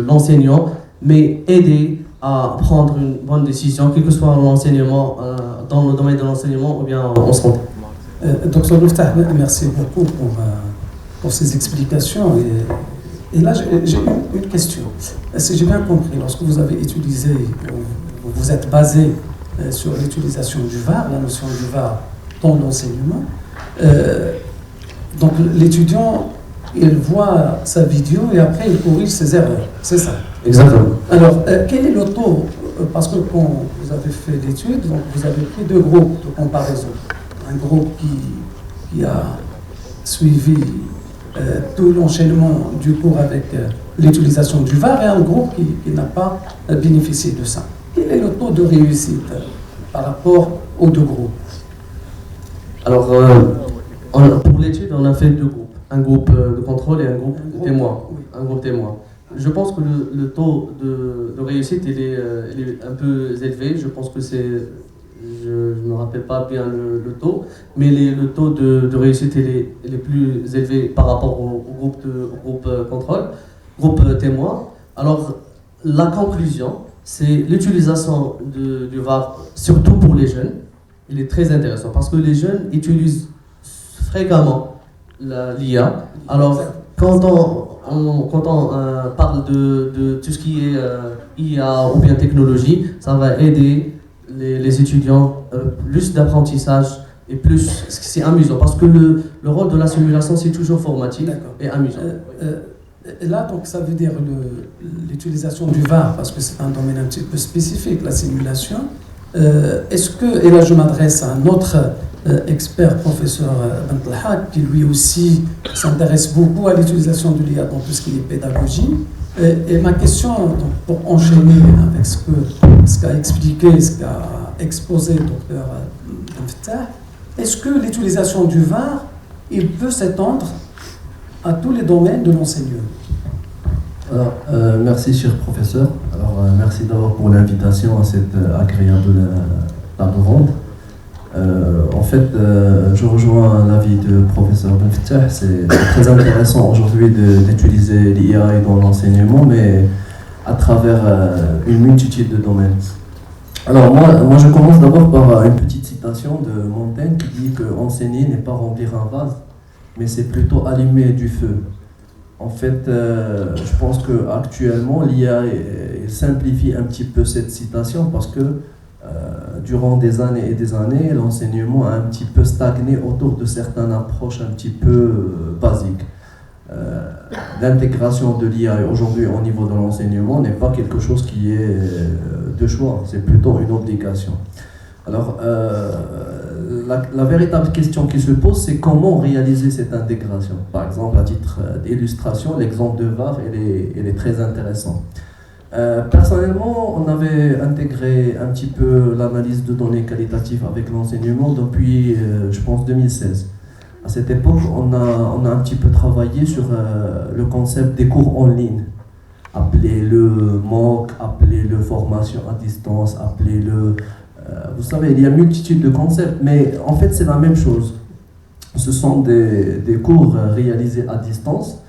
l'enseignant, mais aider à prendre une bonne décision, quel que soit l'enseignement, dans le domaine de l'enseignement ou bien en santé. Docteur Miftah, merci beaucoup pour ces explications. Et là, j'ai une question. Si j'ai bien compris, lorsque vous avez utilisé, vous êtes basé sur l'utilisation du VAR, la notion du VAR dans l'enseignement, donc l'étudiant, il voit sa vidéo et après il corrige ses erreurs, c'est ça? Exactement. Alors, quel est le taux? Parce que quand vous avez fait l'étude, donc vous avez pris deux groupes de comparaison. Un groupe qui a suivi tout l'enchaînement du cours avec l'utilisation du VAR et un groupe qui n'a pas bénéficié de ça. Quel est le taux de réussite par rapport aux deux groupes? Alors, pour l'étude, on a fait deux groupes. Un groupe de contrôle et un groupe témoin. Oui. Un groupe témoin. Je pense que le taux de réussite il est un peu élevé. Je pense que c'est... Je ne me rappelle pas bien le taux, mais le taux de réussite il est plus élevé par rapport au groupe contrôle, groupe témoin. Alors, la conclusion, c'est l'utilisation du VAR, surtout pour les jeunes. Il est très intéressant parce que les jeunes utilisent fréquemment l'IA. Alors, quand on parle de tout ce qui est IA ou bien technologie, ça va aider les étudiants, plus d'apprentissage et plus, c'est amusant parce que le rôle de la simulation c'est toujours formatif et amusant. Et là, donc, ça veut dire l'utilisation du VAR, parce que c'est un domaine un petit peu spécifique, la simulation. Est-ce que, et là je m'adresse à notre expert, professeur Bentlhak, qui lui aussi s'intéresse beaucoup à l'utilisation de l'IA dans tout ce qui est pédagogie. Et ma question, donc, pour enchaîner avec ce qu'a expliqué, ce qu'a exposé le docteur Benftah, est-ce que l'utilisation du VAR, il peut s'étendre à tous les domaines de l'enseignement? Alors, merci cher professeur. Alors, merci d'abord pour l'invitation à cette agréable table ronde. En fait, je rejoins l'avis du professeur Benftah. C'est très intéressant aujourd'hui d'utiliser l'IA dans l'enseignement, mais à travers une multitude de domaines. Alors moi je commence d'abord par une petite citation de Montaigne qui dit que enseigner n'est pas remplir un vase, mais c'est plutôt allumer du feu. En fait, je pense qu'actuellement, l'IA simplifie un petit peu cette citation parce que durant des années et des années, l'enseignement a un petit peu stagné autour de certaines approches un petit peu basiques. L'intégration de l'IA aujourd'hui au niveau de l'enseignement n'est pas quelque chose qui est de choix, c'est plutôt une obligation. Alors, la véritable question qui se pose, c'est comment réaliser cette intégration. Par exemple, à titre d'illustration, l'exemple de VAR, il est très intéressant. Personnellement, on avait intégré un petit peu l'analyse de données qualitatives avec l'enseignement depuis, je pense, 2016. À cette époque, on a un petit peu travaillé sur le concept des cours en ligne. Appelez-le MOOC, appelez-le formation à distance, appelez-le... vous savez, il y a une multitude de concepts, mais en fait, c'est la même chose. Ce sont des cours réalisés à distance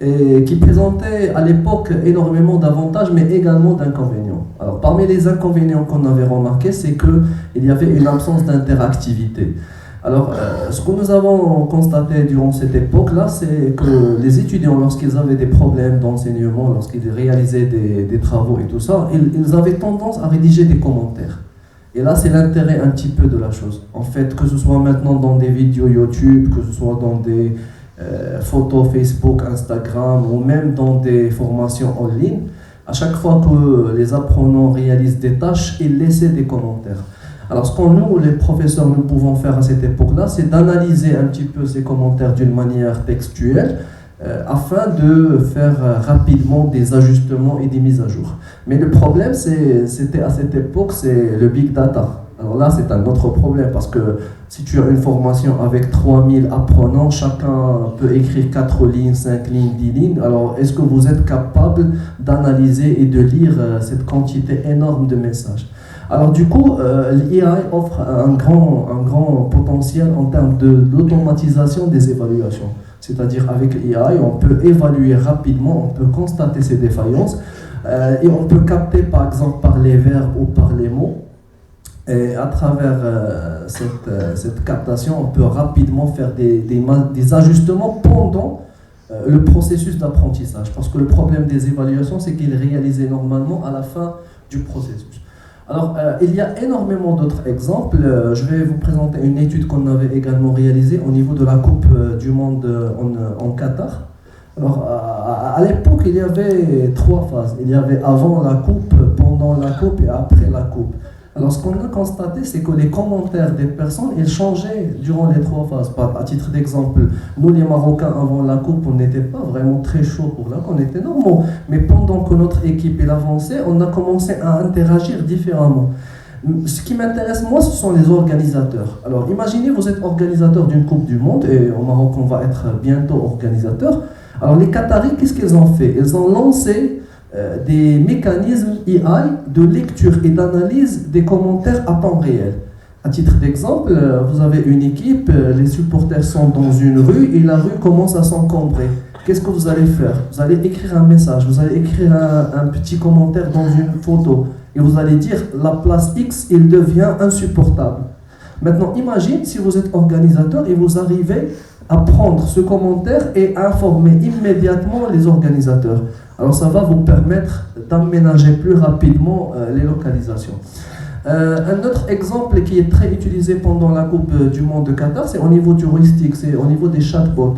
et qui présentaient à l'époque énormément d'avantages, mais également d'inconvénients. Alors, parmi les inconvénients qu'on avait remarqués, c'est qu'il y avait une absence d'interactivité. Alors, ce que nous avons constaté durant cette époque-là, c'est que les étudiants, lorsqu'ils avaient des problèmes d'enseignement, lorsqu'ils réalisaient des travaux et tout ça, ils avaient tendance à rédiger des commentaires. Et là, c'est l'intérêt un petit peu de la chose. En fait, que ce soit maintenant dans des vidéos YouTube, que ce soit dans des photos Facebook, Instagram, ou même dans des formations en ligne, à chaque fois que les apprenants réalisent des tâches, ils laissaient des commentaires. Alors, ce que nous, les professeurs, nous pouvons faire à cette époque-là, c'est d'analyser un petit peu ces commentaires d'une manière textuelle, afin de faire rapidement des ajustements et des mises à jour. Mais le problème, c'était à cette époque, c'est le big data. Alors là, c'est un autre problème parce que si tu as une formation avec 3000 apprenants, chacun peut écrire 4 lignes, 5 lignes, 10 lignes. Alors, est-ce que vous êtes capable d'analyser et de lire cette quantité énorme de messages? Alors du coup, l'IA offre un grand potentiel en termes de l'automatisation des évaluations. C'est-à-dire avec l'IA, on peut évaluer rapidement, on peut constater ces défaillances et on peut capter par exemple par les verbes ou par les mots. Et à travers cette captation, on peut rapidement faire des ajustements pendant le processus d'apprentissage. Parce que le problème des évaluations, c'est qu'il est réalisé normalement à la fin du processus. Alors, il y a énormément d'autres exemples. Je vais vous présenter une étude qu'on avait également réalisée au niveau de la Coupe du Monde en Qatar. Alors, à l'époque, il y avait 3 phases. Il y avait avant la Coupe, pendant la Coupe et après la Coupe. Alors, ce qu'on a constaté, c'est que les commentaires des personnes, ils changeaient durant les 3 phases. À titre d'exemple, nous, les Marocains, avant la Coupe, on n'était pas vraiment très chaud pour la Coupe, on était normaux. Mais pendant que notre équipe elle avançait, on a commencé à interagir différemment. Ce qui m'intéresse, moi, ce sont les organisateurs. Alors, imaginez, vous êtes organisateur d'une Coupe du Monde, et au Maroc, on va être bientôt organisateur. Alors, les Qataris, qu'est-ce qu'ils ont fait? Ils ont lancé des mécanismes AI de lecture et d'analyse des commentaires à temps réel. À titre d'exemple, vous avez une équipe, les supporters sont dans une rue et la rue commence à s'encombrer. Qu'est-ce que vous allez faire? Vous allez écrire un message, vous allez écrire un petit commentaire dans une photo et vous allez dire la place X, il devient insupportable. Maintenant, imagine si vous êtes organisateur et vous arrivez à prendre ce commentaire et informer immédiatement les organisateurs. Alors ça va vous permettre d'aménager plus rapidement les localisations. Un autre exemple qui est très utilisé pendant la Coupe du Monde de Qatar, c'est au niveau touristique, c'est au niveau des chatbots.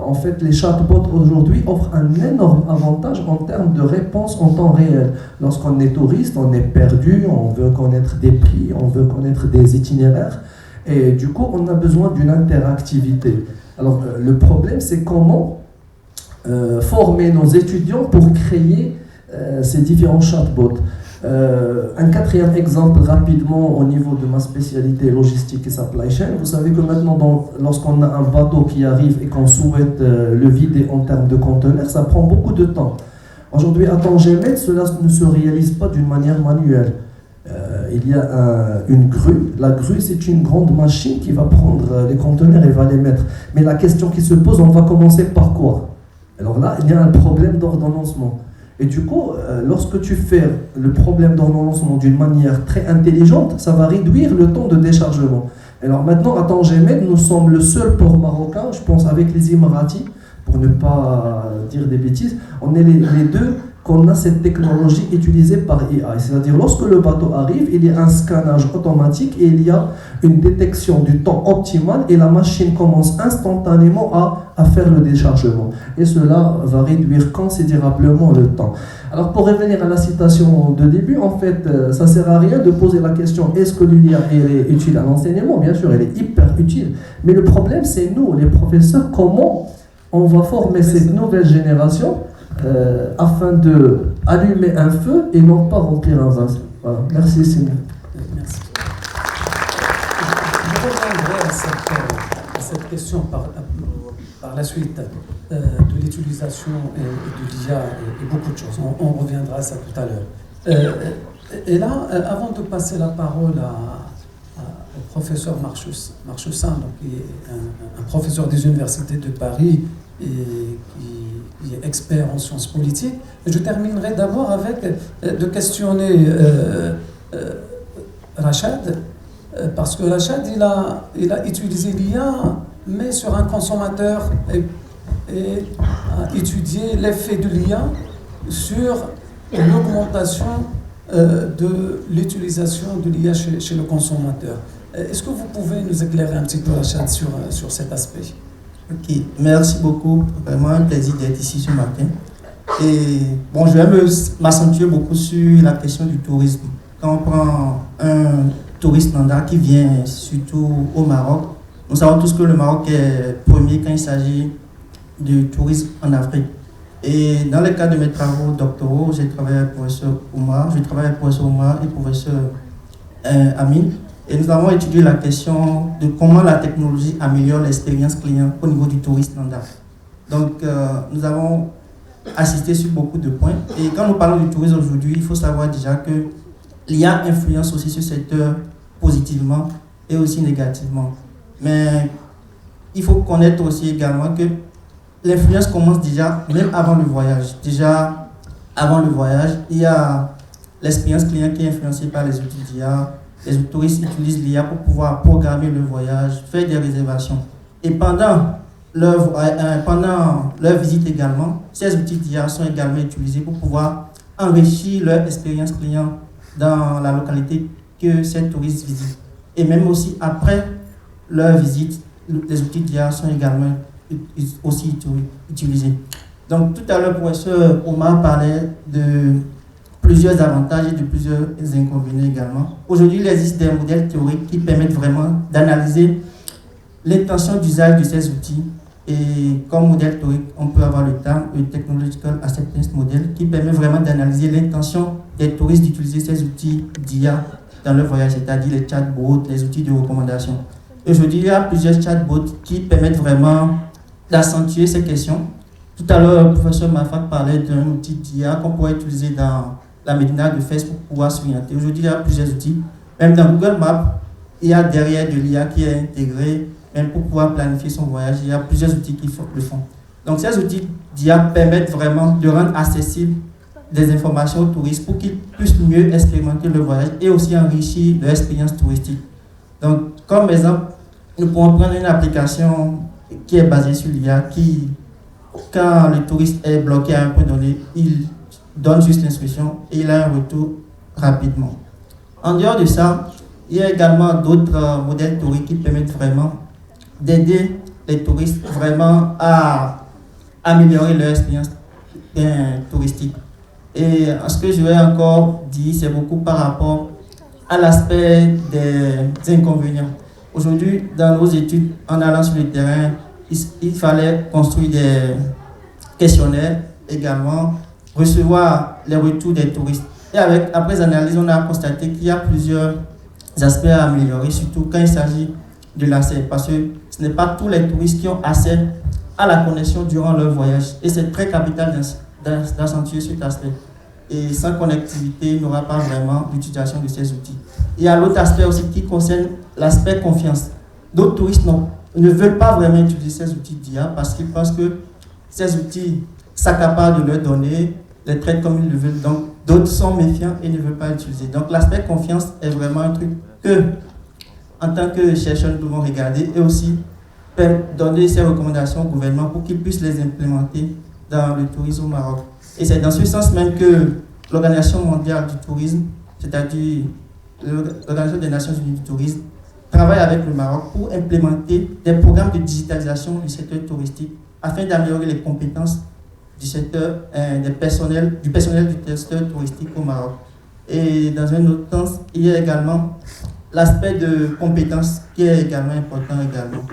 En fait, les chatbots aujourd'hui offrent un énorme avantage en termes de réponse en temps réel. Lorsqu'on est touriste, on est perdu, on veut connaître des prix, on veut connaître des itinéraires. Et du coup, on a besoin d'une interactivité. Alors, le problème, c'est comment former nos étudiants pour créer ces différents chatbots. Un 4e exemple rapidement au niveau de ma spécialité logistique et supply chain. Vous savez que maintenant, lorsqu'on a un bateau qui arrive et qu'on souhaite le vider en termes de conteneurs, ça prend beaucoup de temps. Aujourd'hui, à Tanger-Med, cela ne se réalise pas d'une manière manuelle. Il y a une grue. La grue, c'est une grande machine qui va prendre les conteneurs et va les mettre. Mais la question qui se pose, on va commencer par quoi? Alors là, il y a un problème d'ordonnancement. Et du coup, lorsque tu fais le problème d'ordonnancement d'une manière très intelligente, ça va réduire le temps de déchargement. Alors maintenant, à Tanger-Med, nous sommes le seul port marocain, je pense avec les Émiratis, pour ne pas dire des bêtises, on est les deux qu'on a cette technologie utilisée par AI. C'est-à-dire, lorsque le bateau arrive, il y a un scannage automatique et il y a une détection du temps optimal et la machine commence instantanément à faire le déchargement. Et cela va réduire considérablement le temps. Alors, pour revenir à la citation de début, en fait, ça ne sert à rien de poser la question est-ce que l'IA est utile à l'enseignement? Bien sûr, elle est hyper utile. Mais le problème, c'est nous, les professeurs, comment on va former cette nouvelle génération afin de allumer un feu et non pas remplir un vase. Voilà. Merci Simon. Merci. Je reviendrai à cette question par la suite de l'utilisation de l'IA et beaucoup de choses. On reviendra à ça tout à l'heure. Et là, avant de passer la parole au professeur Marchessin, qui est un professeur des universités de Paris et qui est expert en sciences politiques. Je terminerai d'abord avec de questionner Rachad, parce que Rachad, il a utilisé l'IA, mais sur un consommateur et a étudié l'effet de l'IA sur l'augmentation de l'utilisation de l'IA chez le consommateur. Est-ce que vous pouvez nous éclairer un petit peu, Rachad, sur cet aspect? Ok, merci beaucoup. Vraiment un plaisir d'être ici ce matin. Et bon, je vais m'accentuer beaucoup sur la question du tourisme. Quand on prend un touriste lambda qui vient surtout au Maroc, nous savons tous que le Maroc est premier quand il s'agit du tourisme en Afrique. Et dans le cadre de mes travaux doctoraux, j'ai travaillé avec le professeur Oumar, et le professeur Amin. Et nous avons étudié la question de comment la technologie améliore l'expérience client au niveau du tourisme standard. Donc, nous avons assisté sur beaucoup de points. Et quand nous parlons du tourisme aujourd'hui, il faut savoir déjà que l'IA influence aussi ce secteur positivement et aussi négativement. Mais il faut connaître aussi également que l'influence commence déjà même avant le voyage. Déjà avant le voyage, il y a l'expérience client qui est influencée par les outils d'IA. Les touristes utilisent l'IA pour pouvoir programmer le voyage, faire des réservations. Et pendant leur visite également, ces outils d'IA sont également utilisés pour pouvoir enrichir leur expérience client dans la localité que ces touristes visitent. Et même aussi après leur visite, les outils d'IA sont également aussi utilisés. Donc tout à l'heure, le professeur Omar parlait de plusieurs avantages et de plusieurs inconvénients également. Aujourd'hui, il existe des modèles théoriques qui permettent vraiment d'analyser l'intention d'usage de ces outils. Et comme modèle théorique, on peut avoir le terme le Technological Acceptance Model qui permet vraiment d'analyser l'intention des touristes d'utiliser ces outils d'IA dans leur voyage, c'est-à-dire les chatbots, les outils de recommandation. Aujourd'hui, il y a plusieurs chatbots qui permettent vraiment d'accentuer ces questions. Tout à l'heure, le professeur Mafak parlait d'un outil d'IA qu'on pourrait utiliser dans la médina de Facebook pour pouvoir s'orienter. Aujourd'hui, il y a plusieurs outils. Même dans Google Maps, il y a derrière de l'IA qui est intégré, même pour pouvoir planifier son voyage. Il y a plusieurs outils qui le font. Donc, ces outils d'IA permettent vraiment de rendre accessible des informations aux touristes pour qu'ils puissent mieux expérimenter le voyage et aussi enrichir leur expérience touristique. Donc, comme exemple, nous pouvons prendre une application qui est basée sur l'IA qui, quand le touriste est bloqué à un point donné, il donne juste l'instruction et il a un retour rapidement. En dehors de ça, il y a également d'autres modèles théoriques qui permettent vraiment d'aider les touristes vraiment à améliorer leur expérience touristique. Et ce que je vais encore dire, c'est beaucoup par rapport à l'aspect des inconvénients. Aujourd'hui, dans nos études, en allant sur le terrain, il fallait construire des questionnaires également, recevoir les retours des touristes. Et après analyse, on a constaté qu'il y a plusieurs aspects à améliorer, surtout quand il s'agit de l'accès, parce que ce n'est pas tous les touristes qui ont accès à la connexion durant leur voyage. Et c'est très capital d'accentuer cet aspect. Et sans connectivité, il n'y aura pas vraiment l'utilisation de ces outils. Il y a l'autre aspect aussi qui concerne l'aspect confiance. D'autres touristes ne veulent pas vraiment utiliser ces outils d'IA parce qu'ils pensent que ces outils s'accaparent de leurs données, les traitent comme ils le veulent. Donc, d'autres sont méfiants et ne veulent pas l'utiliser. Donc, l'aspect confiance est vraiment un truc que, en tant que chercheurs, nous devons regarder et aussi donner ces recommandations au gouvernement pour qu'ils puissent les implémenter dans le tourisme au Maroc. Et c'est dans ce sens même que l'Organisation mondiale du tourisme, c'est-à-dire l'Organisation des Nations unies du tourisme, travaille avec le Maroc pour implémenter des programmes de digitalisation du secteur touristique afin d'améliorer les compétences du secteur, du personnel du secteur touristique au Maroc. Et dans un autre sens, il y a également l'aspect de compétences qui est également important également.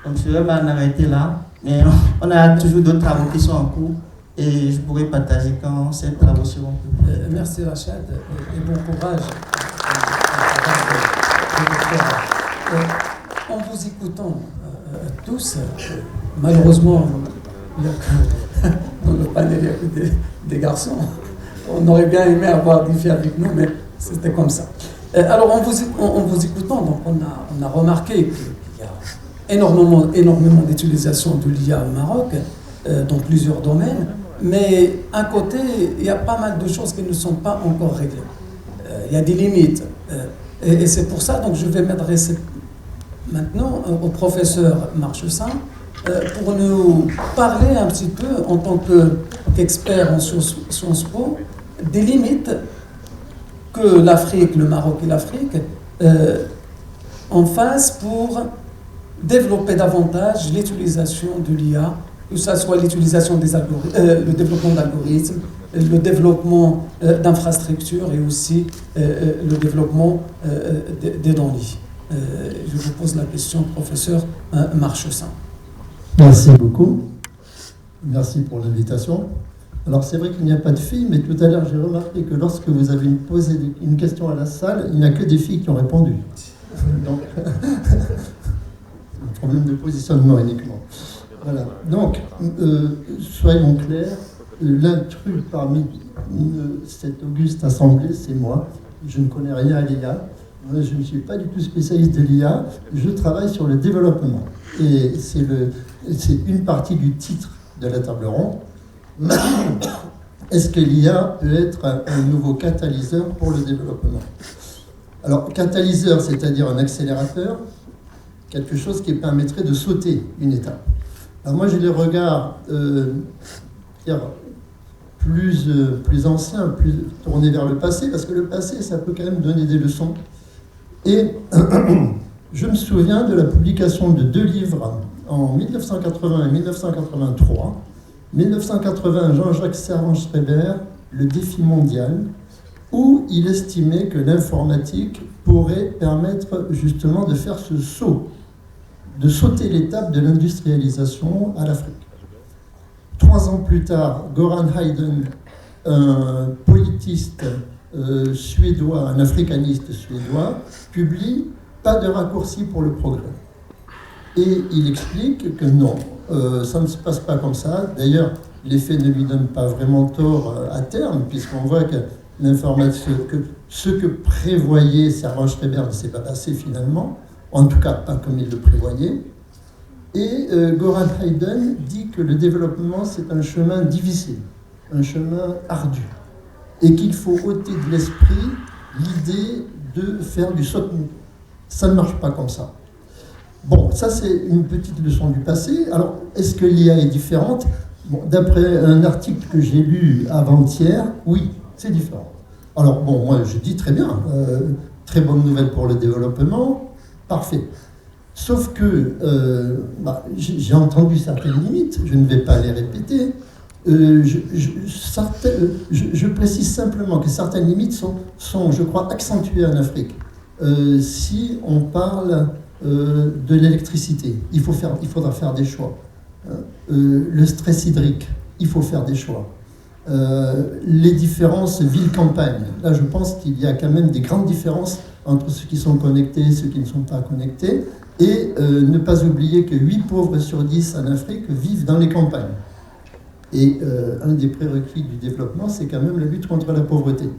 Donc je vais m'en arrêter là, mais on a toujours d'autres travaux qui sont en cours. Et je pourrais partager quand ces travaux seront publiés. Merci Rachad et bon courage. En vous écoutant tous, malheureusement, dans le panel, il y a que des garçons. On aurait bien aimé avoir des filles avec nous, mais c'était comme ça. Alors, en vous écoutant, donc, on a remarqué qu'il y a énormément d'utilisation de l'IA au Maroc, dans plusieurs domaines. Mais à côté, il y a pas mal de choses qui ne sont pas encore réglées. Il y a des limites. Et c'est pour ça que je vais m'adresser maintenant au professeur Marchessin pour nous parler un petit peu, en tant qu'expert en Sciences Po, des limites que l'Afrique, le Maroc et l'Afrique en face pour développer davantage l'utilisation de l'IA, que ce soit l'utilisation des le développement d'algorithmes, le développement d'infrastructures et aussi le développement des données. Je vous pose la question, professeur Marchessin. Merci beaucoup. Merci pour l'invitation. Alors c'est vrai qu'il n'y a pas de filles, mais tout à l'heure j'ai remarqué que lorsque vous avez posé une question à la salle, il n'y a que des filles qui ont répondu. Donc, un problème de positionnement uniquement. Voilà. Donc, soyons clairs, l'intrus parmi cette auguste assemblée, c'est moi. Je ne connais rien à l'IA. Je ne suis pas du tout spécialiste de l'IA. Je travaille sur le développement. Et c'est une partie du titre de la table ronde. Est-ce que l'IA peut être un nouveau catalyseur pour le développement? Alors, catalyseur, c'est-à-dire un accélérateur, quelque chose qui permettrait de sauter une étape. Alors moi, j'ai les regards plus anciens, plus tournés vers le passé, parce que le passé, ça peut quand même donner des leçons. Et je me souviens de la publication de 2 livres en 1980 et 1983. 1980, Jean-Jacques Servan-Schreiber, Le défi mondial, où il estimait que l'informatique pourrait permettre justement de faire ce saut, de sauter l'étape de l'industrialisation à l'Afrique. 3 ans plus tard, Goran Hayden, un politiste suédois, un africaniste suédois, publie « Pas de raccourci pour le progrès ». Et il explique que non, ça ne se passe pas comme ça. D'ailleurs, les faits ne lui donnent pas vraiment tort à terme, puisqu'on voit que ce que prévoyait Servan-Schreiber ne s'est pas passé finalement, en tout cas pas comme il le prévoyait. Et Goran Hayden dit que le développement, c'est un chemin difficile, un chemin ardu, et qu'il faut ôter de l'esprit l'idée de faire du saut-mouton. Ça ne marche pas comme ça. Bon, ça c'est une petite leçon du passé. Alors, est-ce que l'IA est différente? Bon, d'après un article que j'ai lu avant-hier, oui, c'est différent. Alors, bon, moi je dis très bien, très bonne nouvelle pour le développement, parfait. Sauf que j'ai entendu certaines limites, je ne vais pas les répéter. Je précise simplement que certaines limites sont, je crois, accentuées en Afrique. Si on parle de l'électricité, il faudra faire des choix. Le stress hydrique, il faut faire des choix. Les différences ville-campagne, là je pense qu'il y a quand même des grandes différences entre ceux qui sont connectés et ceux qui ne sont pas connectés. Et ne pas oublier que 8 pauvres sur 10 en Afrique vivent dans les campagnes. Et un des prérequis du développement, c'est quand même la lutte contre la pauvreté.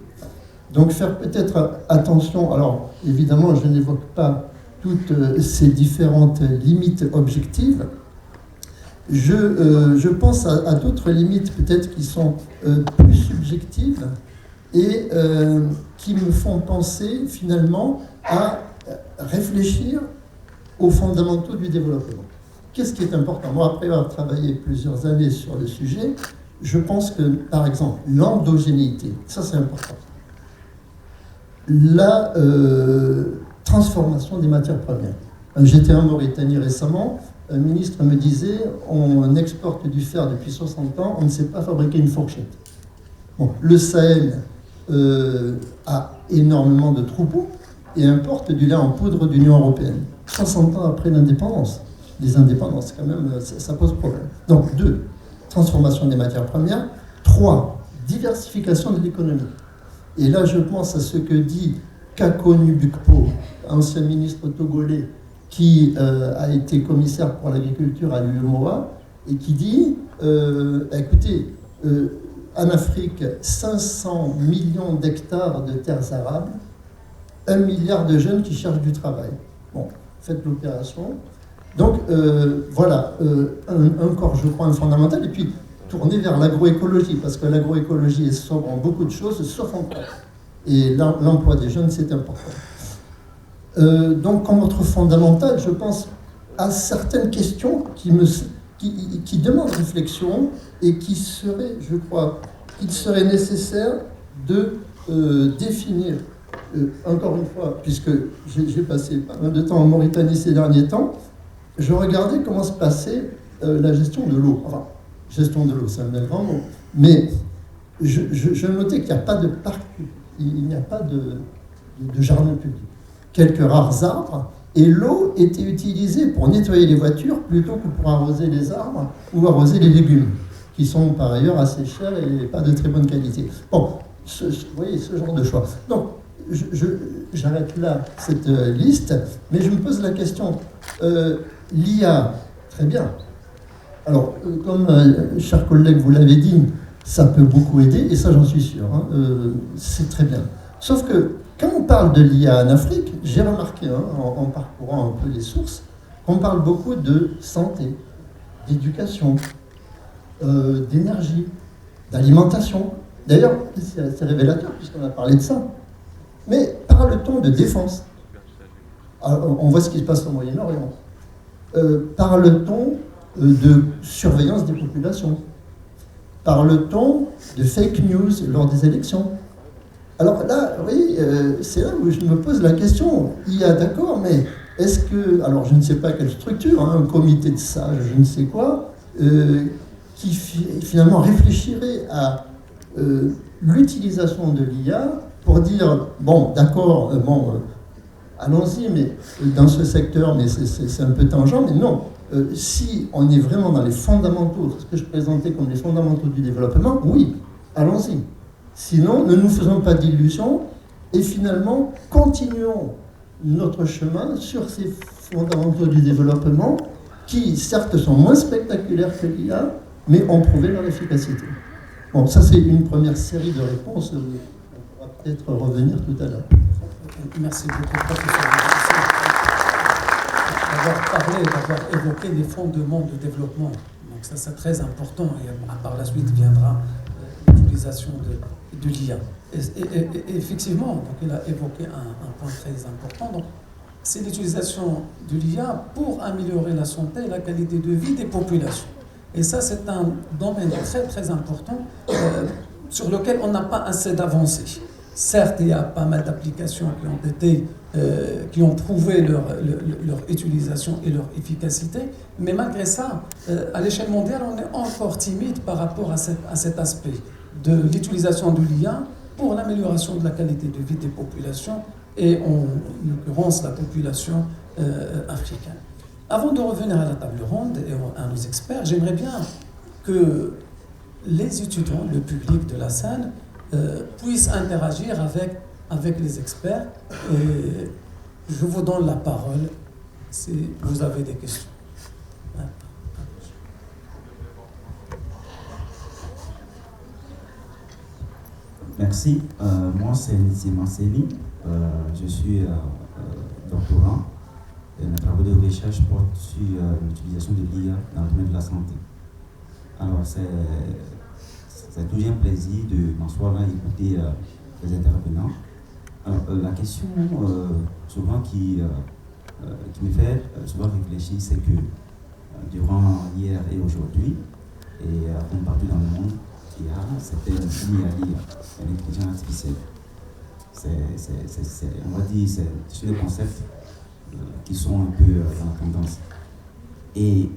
Donc faire peut-être attention, alors évidemment je n'évoque pas toutes ces différentes limites objectives, je pense à d'autres limites peut-être qui sont plus subjectives et qui me font penser finalement à réfléchir aux fondamentaux du développement. Qu'est-ce qui est important? Moi, après avoir travaillé plusieurs années sur le sujet, je pense que, par exemple, l'endogénéité, ça c'est important. La transformation des matières premières. J'étais en Mauritanie récemment, un ministre me disait, on exporte du fer depuis 60 ans, on ne sait pas fabriquer une fourchette. Bon, le Sahel a énormément de troupeaux et importe du lait en poudre de l'Union européenne. 60 ans après l'indépendance. Les indépendances, quand même, ça pose problème. Donc, 2, transformation des matières premières. 3, diversification de l'économie. Et là, je pense à ce que dit Kako Nubukpo, ancien ministre togolais, qui a été commissaire pour l'agriculture à l'UEMOA, et qui dit, écoutez, en Afrique, 500 millions d'hectares de terres arables, 1 milliard de jeunes qui cherchent du travail. Bon, faites l'opération. Donc, voilà, encore, je crois, un fondamental. Et puis, tourner vers l'agroécologie, parce que l'agroécologie est sobre en beaucoup de choses, sauf en quoi. Et l'emploi des jeunes, c'est important. Donc, comme autre fondamental, je pense à certaines questions qui demandent réflexion et qui seraient, je crois, qu'il serait nécessaire de définir. Encore une fois, puisque j'ai passé pas mal de temps en Mauritanie ces derniers temps, je regardais comment se passait la gestion de l'eau. Enfin, gestion de l'eau, c'est un grand mot. Mais je notais qu'il n'y a pas de parc public, il n'y a pas de jardin public. Quelques rares arbres, et l'eau était utilisée pour nettoyer les voitures plutôt que pour arroser les arbres ou arroser les légumes. qui sont par ailleurs assez chers et pas de très bonne qualité. Bon, vous voyez, ce genre de choix. Donc, j'arrête là cette liste, mais je me pose la question, l'IA, très bien. Alors, comme cher collègue, vous l'avez dit, ça peut beaucoup aider, et ça j'en suis sûr, hein, c'est très bien. Sauf que quand on parle de l'IA en Afrique, j'ai remarqué, hein, en parcourant un peu les sources, qu'on parle beaucoup de santé, d'éducation, d'énergie, d'alimentation. D'ailleurs, c'est révélateur puisqu'on a parlé de ça. Mais parle-t-on de défense? On voit ce qui se passe au Moyen-Orient. Parle-t-on de surveillance des populations? Parle-t-on de fake news lors des élections? Alors là, oui, c'est là où je me pose la question. Il y a d'accord, mais est-ce que, alors je ne sais pas quelle structure, hein, un comité de sages, je ne sais quoi, qui finalement réfléchirait à l'utilisation de l'IA pour dire, bon, d'accord, allons-y, mais dans ce secteur, mais c'est un peu tangent, mais non. Si on est vraiment dans les fondamentaux, ce que je présentais comme les fondamentaux du développement, oui, allons-y. Sinon, ne nous faisons pas d'illusions et finalement, continuons notre chemin sur ces fondamentaux du développement qui, certes, sont moins spectaculaires que l'IA, mais ont prouvé leur efficacité. Bon, ça, c'est une première série de réponses. On pourra peut-être revenir tout à l'heure. Merci beaucoup, professeur, d'avoir évoqué les fondements du développement. Donc ça, c'est très important. Et par la suite viendra l'utilisation de l'IA. Et effectivement, donc, il a évoqué un point très important. Donc, c'est l'utilisation de l'IA pour améliorer la santé et la qualité de vie des populations. Et ça, c'est un domaine très, très important sur lequel on n'a pas assez d'avancées. Certes, il y a pas mal d'applications qui ont prouvé leur utilisation et leur efficacité, mais malgré ça, à l'échelle mondiale, on est encore timide par rapport à cet aspect de l'utilisation de l'IA pour l'amélioration de la qualité de vie des populations et en l'occurrence la population africaine. Avant de revenir à la table ronde et à nos experts, j'aimerais bien que les étudiants, le public de la salle, puissent interagir avec les experts. Et je vous donne la parole si vous avez des questions. Merci. Moi, c'est Nizima Seni. Je suis doctorant. Mes travaux de recherche portent sur l'utilisation de l'IA dans le domaine de la santé. Alors, c'est toujours un plaisir de m'asseoir là et écouter les intervenants. Alors, la question souvent qui me fait souvent réfléchir, c'est que durant hier et aujourd'hui, et comme partout dans le monde, il y a certaines l'IA, l'intelligence artificielle. On va dire, c'est des concepts qui sont un peu dans la tendance. Et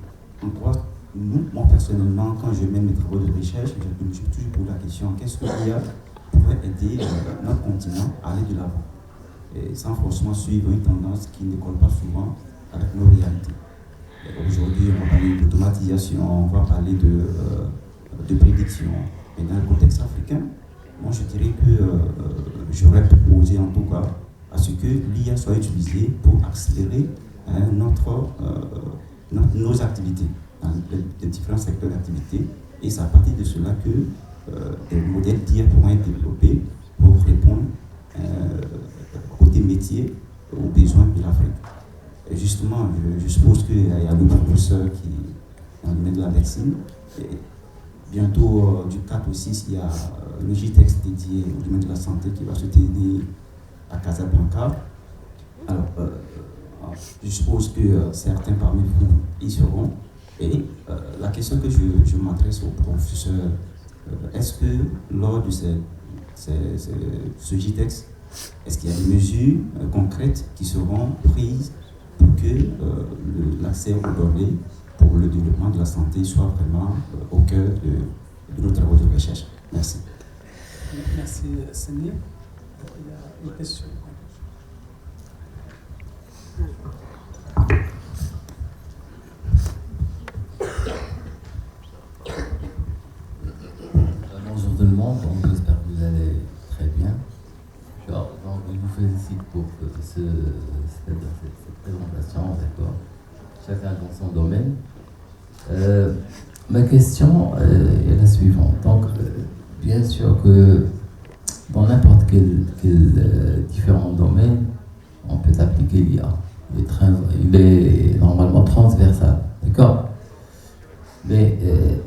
en quoi, moi personnellement, quand je mets mes travaux de recherche, je me suis toujours posé la question, qu'est-ce que l'IA pourrait aider notre continent à aller de l'avant, et sans forcément suivre une tendance qui ne colle pas souvent avec nos réalités. Aujourd'hui, on va parler d'automatisation, on va parler de prédiction. Mais dans le contexte africain, moi je dirais que j'aurais proposé en tout cas à ce que l'IA soit utilisée pour accélérer nos activités, dans les différents secteurs d'activité. Et c'est à partir de cela que des modèles d'IA pourront être développés pour répondre côté métier aux besoins de l'Afrique. Et justement, je suppose qu'il y a le professeur qui est dans le domaine de la médecine. Et bientôt, du 4 au 6, il y a le JTEX dédié au domaine de la santé qui va se tenir à Casablanca. Alors, je suppose que certains parmi vous y seront. Et la question que je m'adresse au professeur, est-ce que lors de ce JTEX, est-ce qu'il y a des mesures concrètes qui seront prises pour que l'accès aux données pour le développement de la santé soit vraiment au cœur de nos travaux de recherche? Merci. Merci, Seni. Il y a une question. cette présentation, d'accord. Chacun dans son domaine. Ma question est la suivante. Donc, bien sûr que dans n'importe quel différent domaine, on peut appliquer l'IA. Il est normalement transversal, d'accord. Mais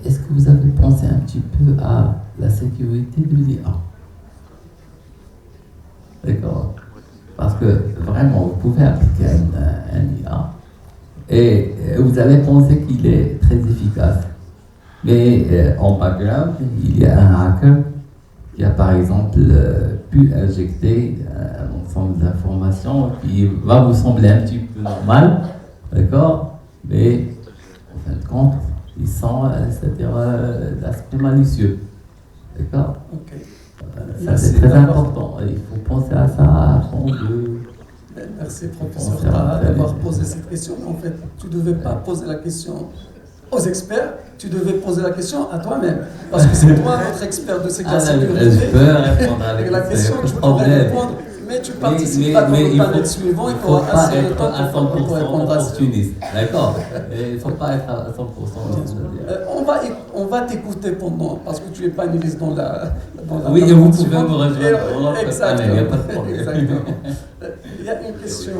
est-ce que vous avez pensé un petit peu à la sécurité de l'IA? D'accord. Parce que vraiment, vous pouvez appliquer un IA et vous allez penser qu'il est très efficace. Mais en background, il y a un hacker qui a par exemple pu injecter un ensemble d'informations qui va vous sembler un petit peu normal, d'accord, mais en fin de compte, ils sont, c'est-à-dire l'aspect malicieux, d'accord. Ok. Ça c'est très important, il faut penser à ça avant de... Merci professeur Taha d'avoir posé cette question. En fait, tu ne devais pas poser la question aux experts, tu devais poser la question à toi-même. Parce que c'est toi notre expert de cybersécurité. Je peux répondre avec la question, tu pourrais répondre, mais tu participes pas dans le panel suivant, il faut assez de temps pour répondre à ça. D'accord. Il ne faut pas être à 100%. On va t'écouter pendant, parce que tu es panéliste dans la oui, et vous pouvez me rejoindre. Exactement. Il n'y a pas de problème. Exactement. Il y a une question,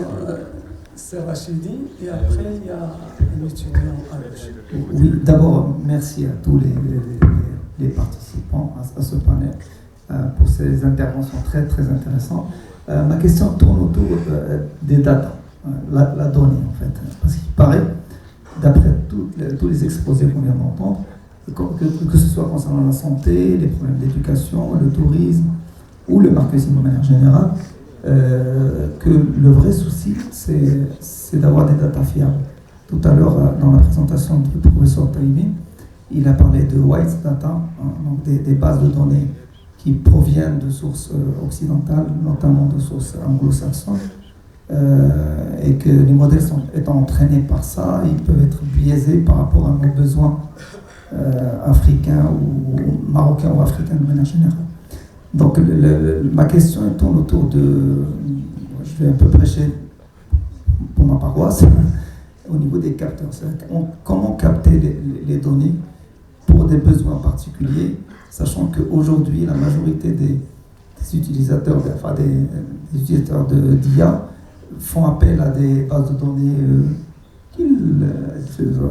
c'est Rachidi, et après il y a un étudiant à gauche. Oui, d'abord, merci à tous les participants à ce panel pour ces interventions très, très intéressantes. Ma question tourne autour des data, la donnée en fait. Parce qu'il paraît, d'après tous les exposés qu'on vient d'entendre, que ce soit concernant la santé, les problèmes d'éducation, le tourisme ou le marketing de manière générale, que le vrai souci, c'est d'avoir des datas fiables. Tout à l'heure, dans la présentation du professeur Taïbi, il a parlé de white data, donc des bases de données qui proviennent de sources occidentales, notamment de sources anglo-saxonnes, et que les modèles étant entraînés par ça, ils peuvent être biaisés par rapport à nos besoins africains ou marocains ou africains de manière générale. Donc ma question tourne autour de, je vais un peu prêcher pour ma paroisse, au niveau des capteurs. Comment capter les données pour des besoins particuliers, sachant qu'aujourd'hui la majorité des utilisateurs, des utilisateurs d'IA font appel à des bases de données qu'ils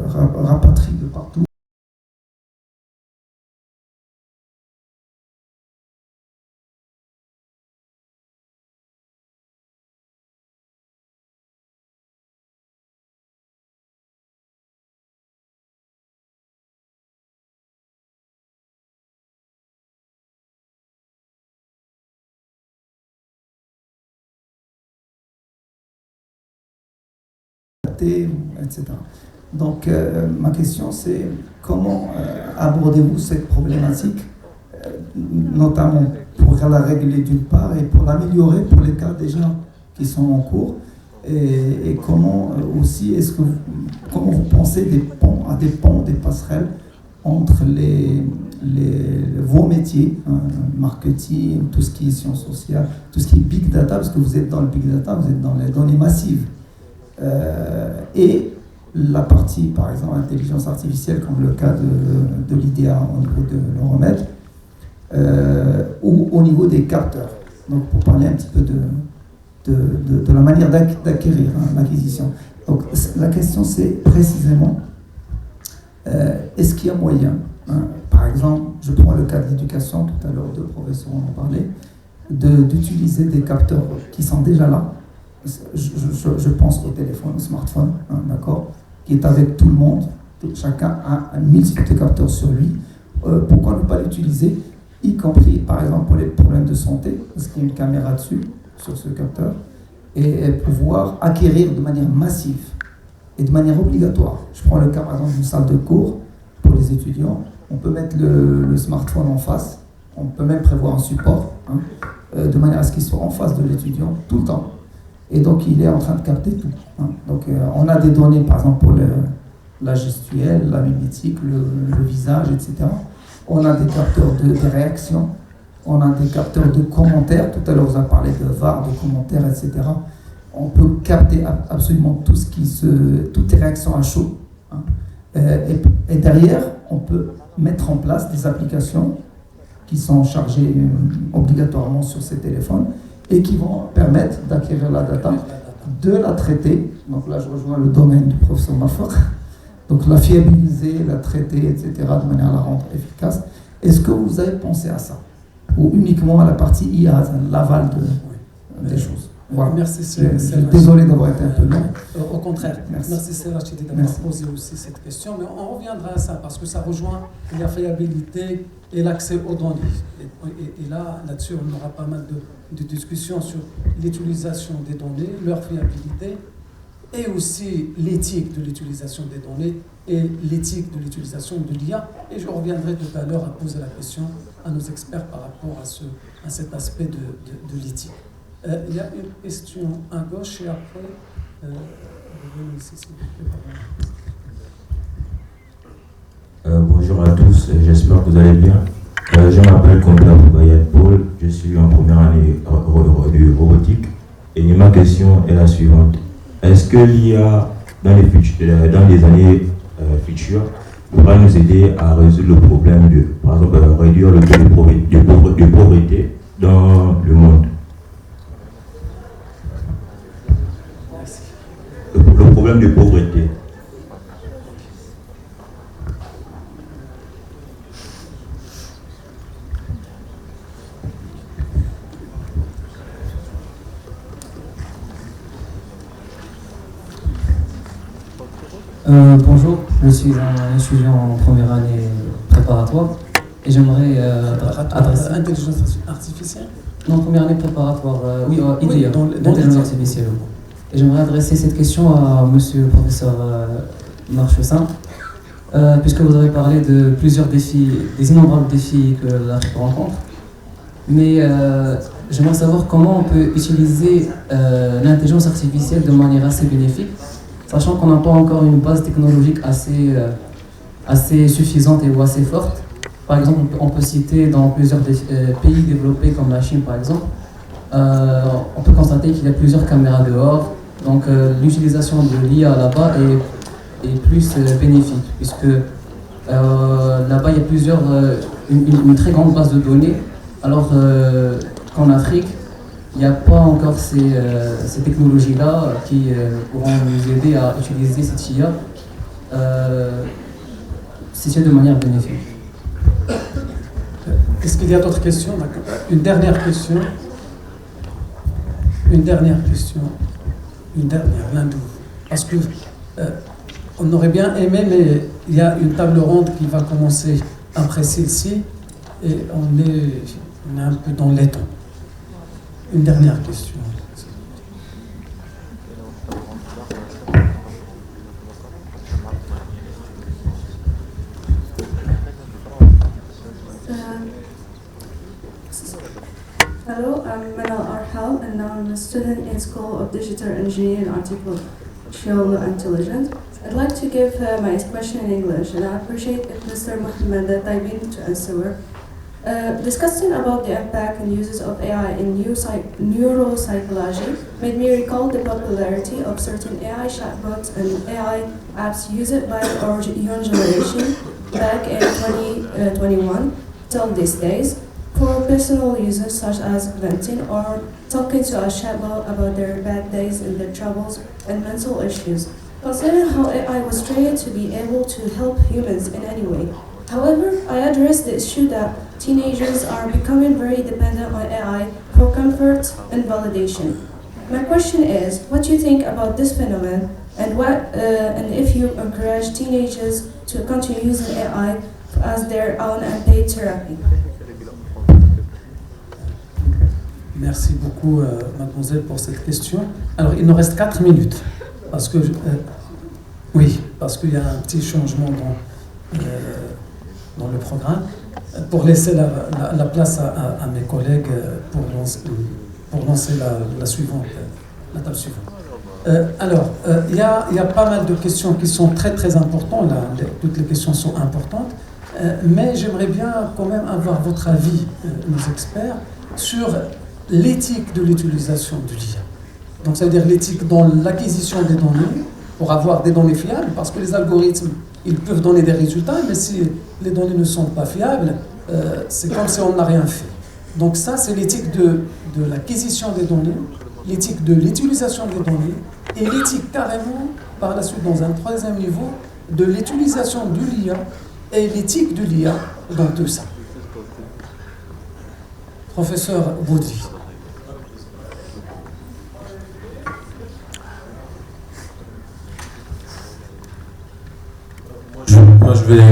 rapatrient de partout. Etc. Donc ma question c'est comment abordez-vous cette problématique, notamment pour la régler d'une part et pour l'améliorer pour les cas déjà qui sont en cours, et comment aussi comment vous pensez des passerelles entre vos métiers, marketing, tout ce qui est sciences sociales, tout ce qui est big data, parce que vous êtes dans le big data, vous êtes dans les données massives. Et la partie, par exemple, intelligence artificielle, comme le cas de l'IDEA au niveau de l'Euromed, ou au niveau des capteurs. Donc, pour parler un petit peu de la manière d'acquérir l'acquisition. Donc, la question, c'est précisément, est-ce qu'il y a moyen, par exemple, je prends le cas de l'éducation, tout à l'heure, deux professeurs en parlaient, d'utiliser des capteurs qui sont déjà là. Je pense au téléphone, au smartphone, d'accord, qui est avec tout le monde. Chacun a un multiplicateurs sur lui. Pourquoi ne pas l'utiliser, y compris, par exemple, pour les problèmes de santé, parce qu'il y a une caméra dessus, sur ce capteur, et pouvoir acquérir de manière massive et de manière obligatoire. Je prends le cas, par exemple, d'une salle de cours pour les étudiants. On peut mettre le smartphone en face, on peut même prévoir un support, de manière à ce qu'il soit en face de l'étudiant tout le temps. Et donc, il est en train de capter tout. Donc, on a des données, par exemple, pour la gestuelle, la mimétique, le visage, etc. On a des capteurs de réaction, on a des capteurs de commentaires. Tout à l'heure, vous avez parlé de VAR, de commentaires, etc. on peut capter absolument toutes les réactions à chaud. Hein. Et derrière, on peut mettre en place des applications qui sont chargées obligatoirement sur ces téléphones et qui vont permettre d'acquérir la data, de la traiter. Donc là, je rejoins le domaine du professeur Mafar. Donc la fiabiliser, la traiter, etc., de manière à la rendre efficace. Est-ce que vous avez pensé à ça? Ou uniquement à la partie IA, l'aval des choses? Voilà. Merci, désolé d'avoir été un peu long. Au contraire, merci Serachidi d'avoir posé aussi cette question, mais on reviendra à ça parce que ça rejoint la fiabilité et l'accès aux données. Et là-dessus, on aura pas mal de discussions sur l'utilisation des données, leur fiabilité et aussi l'éthique de l'utilisation des données et l'éthique de l'utilisation de l'IA. Et je reviendrai tout à l'heure à poser la question à nos experts par rapport à cet aspect de l'éthique. Il y a une question à gauche et après, bonjour à tous, j'espère que vous allez bien. Je m'appelle Kombla Bayat Paul, je suis en première année de robotique et ma question est la suivante. Est-ce que l'IA dans les années futures pourra nous aider à résoudre le problème de, par exemple, réduire le taux de pauvreté dans le monde? Le problème de pauvreté. Bonjour, je suis un étudiant en première année préparatoire et j'aimerais adresser... Intelligence artificielle? Non, première année préparatoire, IDEA, l'intelligence artificielle. Et j'aimerais adresser cette question à monsieur le professeur Marchessin, puisque vous avez parlé de plusieurs défis, des innombrables défis que l'Afrique rencontre. Mais j'aimerais savoir comment on peut utiliser l'intelligence artificielle de manière assez bénéfique, sachant qu'on n'a pas encore une base technologique assez suffisante ou assez forte. Par exemple, on peut citer dans plusieurs pays développés comme la Chine par exemple, on peut constater qu'il y a plusieurs caméras dehors, donc l'utilisation de l'IA là-bas est plus bénéfique, puisque là-bas il y a une très grande base de données, alors qu'en Afrique, il n'y a pas encore ces technologies-là qui pourront nous aider à utiliser cette IA de manière bénéfique. Est-ce qu'il y a d'autres questions? Une dernière question. Une dernière, l'un de vous. Parce que on aurait bien aimé, mais il y a une table ronde qui va commencer après celle-ci et on est un peu dans les temps. Une dernière question. Hello, I'm Manal Arhal, and now I'm a student in School of Digital Engineering and Artificial Intelligence. I'd like to give my question in English, and I appreciate if Mr. Mohammed Taibin to answer. Discussing about the impact and uses of AI in neuropsychology made me recall the popularity of certain AI chatbots and AI apps used by our young generation back in 2021 till these days for personal uses such as venting or talking to a chatbot about their bad days and their troubles and mental issues. Considering how AI was trained to be able to help humans in any way. However, I address the issue that teenagers are becoming very dependent on AI for comfort and validation. My question is, what do you think about this phenomenon and if you encourage teenagers to continue using AI as their own unpaid therapy? Merci beaucoup, mademoiselle, pour cette question. Alors, il nous reste 4 minutes, parce que, parce qu'il y a un petit changement dans le programme, pour laisser la place à mes collègues pour lancer la suivante, la table suivante. Alors, il y a pas mal de questions qui sont très très importantes, là, toutes les questions sont importantes, mais j'aimerais bien quand même avoir votre avis, nos experts, sur l'éthique de l'utilisation de l'IA. Donc ça veut dire l'éthique dans l'acquisition des données, pour avoir des données fiables, parce que les algorithmes, ils peuvent donner des résultats, mais si les données ne sont pas fiables, c'est comme si on n'a rien fait. Donc ça, c'est l'éthique de l'acquisition des données, l'éthique de l'utilisation des données, et l'éthique carrément, par la suite, dans un troisième niveau, de l'utilisation de l'IA, et l'éthique de l'IA dans tout ça. Professeur Boudry. Moi, je vais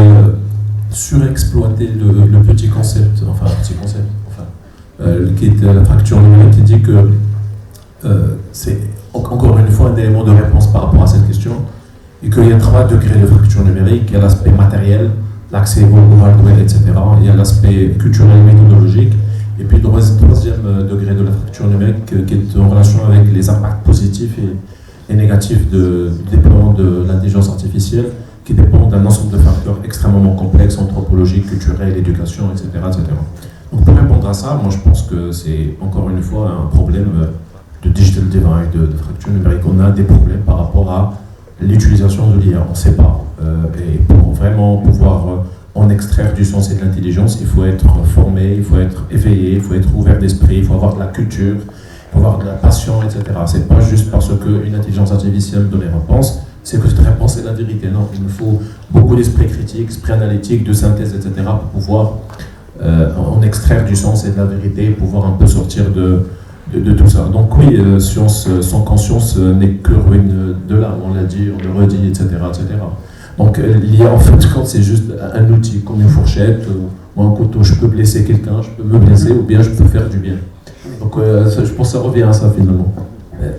surexploiter le petit concept, qui est la fracture numérique, qui dit que c'est encore une fois un élément de réponse par rapport à cette question, et qu'il y a 3 degrés de fracture numérique. Il y a l'aspect matériel, l'accès au hardware, etc. Il y a l'aspect culturel et méthodologique. Et puis le troisième degré de la fracture numérique qui est en relation avec les impacts positifs et négatifs du déploiement de l'intelligence artificielle, qui dépend d'un ensemble de facteurs extrêmement complexes, anthropologiques, culturels, éducation, etc., etc. Donc pour répondre à ça, moi je pense que c'est encore une fois un problème de digital divide, de fracture numérique. On a des problèmes par rapport à l'utilisation de l'IA, on ne sait pas. Et pour vraiment pouvoir en extraire du sens et de l'intelligence, il faut être formé, il faut être éveillé, il faut être ouvert d'esprit, il faut avoir de la culture, il faut avoir de la passion, etc. C'est pas juste parce qu'une intelligence artificielle donne une réponse, c'est que cette réponse est la vérité. Non, il nous faut beaucoup d'esprit critique, esprit analytique, de synthèse, etc. pour pouvoir en extraire du sens et de la vérité, pouvoir un peu sortir de tout ça. Donc oui, science sans conscience n'est que ruine de l'âme, on l'a dit, on le redit, etc., etc. Donc l'IA, en fait, quand c'est juste un outil, comme une fourchette ou un couteau, je peux blesser quelqu'un, je peux me blesser ou bien je peux faire du bien. Donc je pense que ça revient à ça finalement.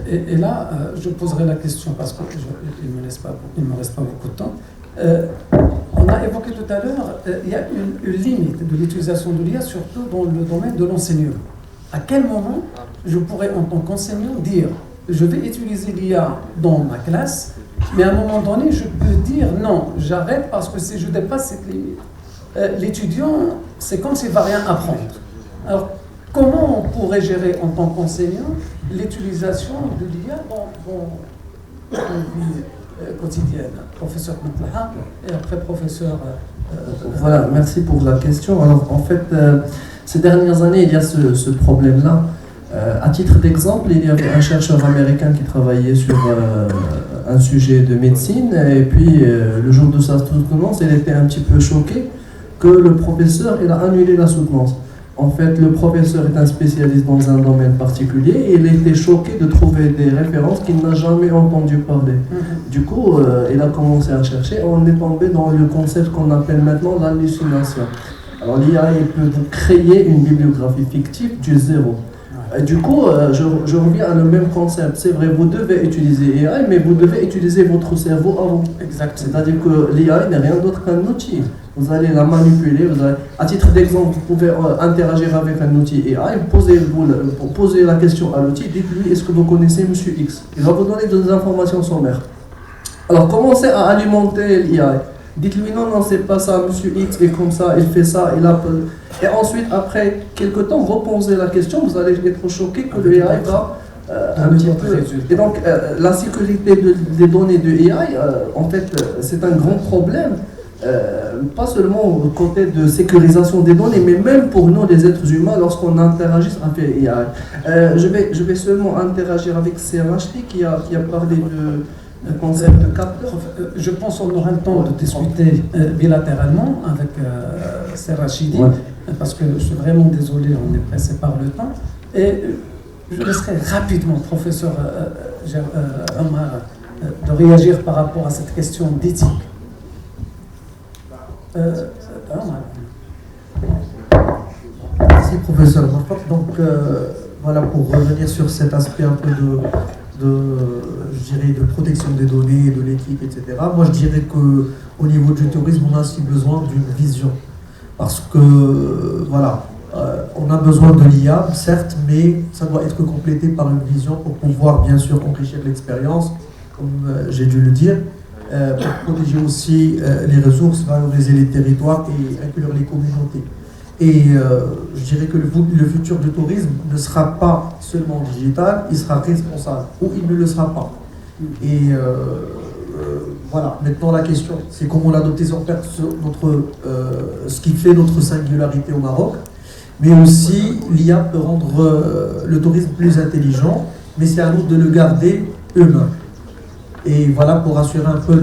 Et là, je poserai la question, parce qu'il ne me reste pas beaucoup de temps. On a évoqué tout à l'heure, il y a une limite de l'utilisation de l'IA, surtout dans le domaine de l'enseignement. À quel moment je pourrais, en tant qu'enseignant, dire je vais utiliser l'IA dans ma classe, mais à un moment donné, je peux dire non, j'arrête parce que si je dépasse cette limite, l'étudiant, c'est comme s'il ne va rien apprendre. Alors, comment on pourrait gérer en tant qu'enseignant l'utilisation de l'IA dans la vie quotidienne? Professeur Moutlaha et après professeur... Voilà, merci pour la question. Alors, en fait, ces dernières années, il y a ce problème-là. À titre d'exemple, il y avait un chercheur américain qui travaillait sur un sujet de médecine, et puis le jour de sa soutenance, il était un petit peu choqué que le professeur il a annulé la soutenance. En fait, le professeur est un spécialiste dans un domaine particulier et il était choqué de trouver des références qu'il n'a jamais entendu parler. Du coup, il a commencé à chercher et on est tombé dans le concept qu'on appelle maintenant l'hallucination. Alors l'IA peut vous créer une bibliographie fictive du zéro. Du coup, je reviens à le même concept. C'est vrai, vous devez utiliser AI, mais vous devez utiliser votre cerveau avant. Exact. C'est-à-dire que l'IA n'est rien d'autre qu'un outil. Vous allez la manipuler. À titre d'exemple, vous pouvez interagir avec un outil AI. Posez la question à l'outil. Dites-lui, est-ce que vous connaissez Monsieur X? Il va vous donner des informations sommaires. Alors, commencez à alimenter l'IA. Dites-lui non, c'est pas ça, Monsieur X est comme ça, il fait ça, il a... Et ensuite, après quelques temps, reposez la question, vous allez être choqué que le AI va un petit peu... Et donc, la sécurité des données de AI, en fait, c'est un grand problème, pas seulement au côté de sécurisation des données, mais même pour nous, les êtres humains, lorsqu'on interagit avec AI. Je vais seulement interagir avec CRHT qui a parlé de... Le concept de capteur. Je pense qu'on aura le temps de discuter bilatéralement avec Serrachidi, parce que je suis vraiment désolé, on est pressé par le temps. Et je laisserai rapidement professeur Omar de réagir par rapport à cette question d'éthique. Merci professeur. Donc voilà, pour revenir sur cet aspect un peu je dirais, de protection des données, de l'éthique, etc. Moi, je dirais qu'au niveau du tourisme, on a aussi besoin d'une vision. Parce que, voilà, on a besoin de l'IA, certes, mais ça doit être complété par une vision pour pouvoir, bien sûr, enrichir l'expérience, comme j'ai dû le dire, pour protéger aussi les ressources, valoriser les territoires et inclure les communautés. Et je dirais que le futur du tourisme ne sera pas seulement digital, il sera responsable ou il ne le sera pas. Et voilà, maintenant la question, c'est comment l'adopter sur ce qui fait notre singularité au Maroc. Mais aussi, l'IA peut rendre le tourisme plus intelligent, mais c'est à nous de le garder humain. Et voilà, pour assurer un peu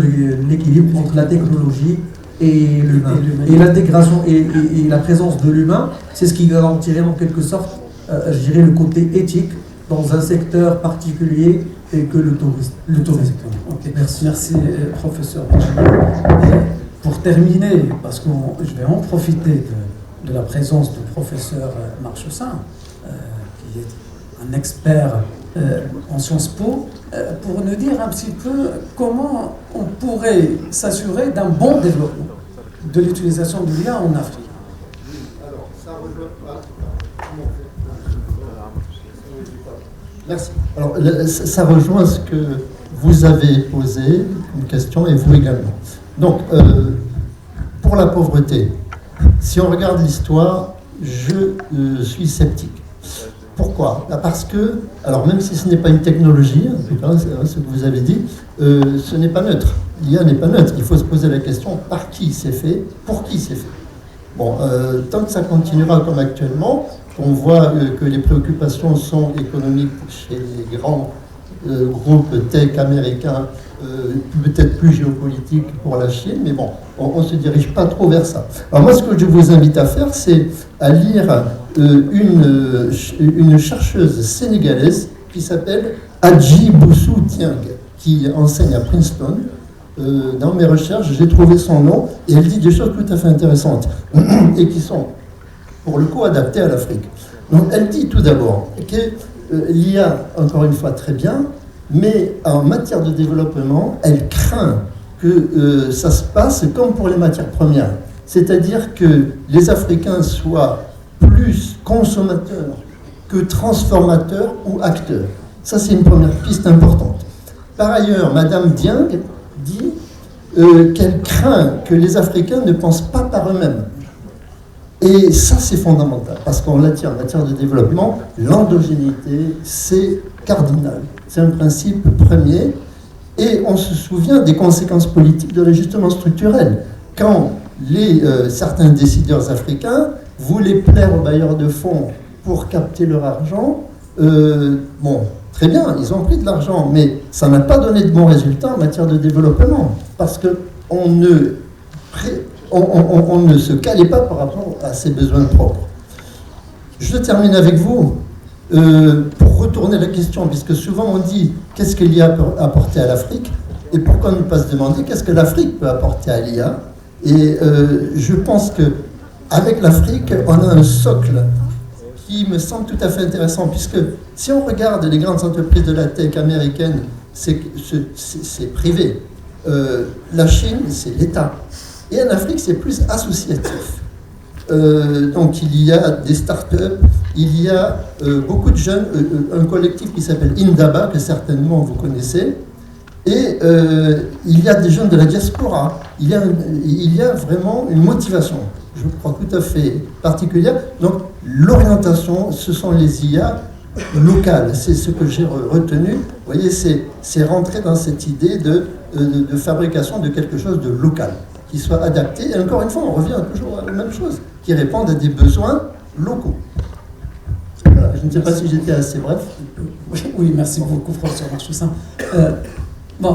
l'équilibre entre la technologie et l'humain. Et l'intégration et la présence de l'humain, c'est ce qui garantirait en quelque sorte, je dirais, le côté éthique dans un secteur particulier et que le tourisme. Okay. Merci professeur. Pour terminer, parce que je vais en profiter de la présence du professeur Marchessin, qui est un expert en Sciences Po, pour nous dire un petit peu comment on pourrait s'assurer d'un bon développement de l'utilisation de l'IA en Afrique. Alors, ça rejoint... Merci. Alors, ça rejoint ce que vous avez posé, une question, et vous également. Donc, pour la pauvreté, si on regarde l'histoire, je suis sceptique. Pourquoi? Parce que, alors même si ce n'est pas une technologie, en tout cas, c'est ce que vous avez dit, ce n'est pas neutre. L'IA n'est pas neutre. Il faut se poser la question par qui c'est fait, pour qui c'est fait. Bon, tant que ça continuera comme actuellement, on voit que les préoccupations sont économiques chez les grands groupes tech américains, peut-être plus géopolitiques pour la Chine, mais bon, on ne se dirige pas trop vers ça. Alors moi, ce que je vous invite à faire, c'est à lire une chercheuse sénégalaise qui s'appelle Adji Boussou Tiang, qui enseigne à Princeton. Dans mes recherches, j'ai trouvé son nom, et elle dit des choses tout à fait intéressantes, et qui sont, pour le coup, adaptées à l'Afrique. Donc, elle dit tout d'abord que l'IA, encore une fois, très bien, mais en matière de développement, elle craint que ça se passe comme pour les matières premières. C'est-à-dire que les Africains soient plus consommateurs que transformateurs ou acteurs. Ça, c'est une première piste importante. Par ailleurs, Madame Dieng dit qu'elle craint que les Africains ne pensent pas par eux-mêmes. Et ça, c'est fondamental, parce qu'on l'a dit en matière de développement, l'endogénéité, c'est cardinal. C'est un principe premier, et on se souvient des conséquences politiques de l'ajustement structurel. Quand certains décideurs africains voulaient plaire aux bailleurs de fonds pour capter leur argent, bon, très bien, ils ont pris de l'argent, mais ça n'a pas donné de bons résultats en matière de développement, parce qu'on ne se calait pas par rapport à ses besoins propres. Je termine avec vous, pour retourner la question, puisque souvent on dit qu'est-ce que l'IA peut apporter à l'Afrique, et pourquoi ne pas se demander qu'est-ce que l'Afrique peut apporter à l'IA. Et je pense qu'avec l'Afrique, on a un socle qui me semble tout à fait intéressant, puisque si on regarde les grandes entreprises de la tech américaine, c'est privé. La Chine, c'est l'État. Et en Afrique, c'est plus associatif. Donc il y a des startups, il y a beaucoup de jeunes, un collectif qui s'appelle Indaba, que certainement vous connaissez, et il y a des jeunes de la diaspora. Il y a vraiment une motivation, je crois, tout à fait particulière. Donc l'orientation, ce sont les IA locales, c'est ce que j'ai retenu. Vous voyez, c'est rentrer dans cette idée de fabrication de quelque chose de local, qui soit adapté. Et encore une fois, on revient toujours à la même chose, qui répondent à des besoins locaux. Voilà, je ne sais pas si j'étais assez bref. Oui, merci beaucoup, professeur Marchessin. Bon,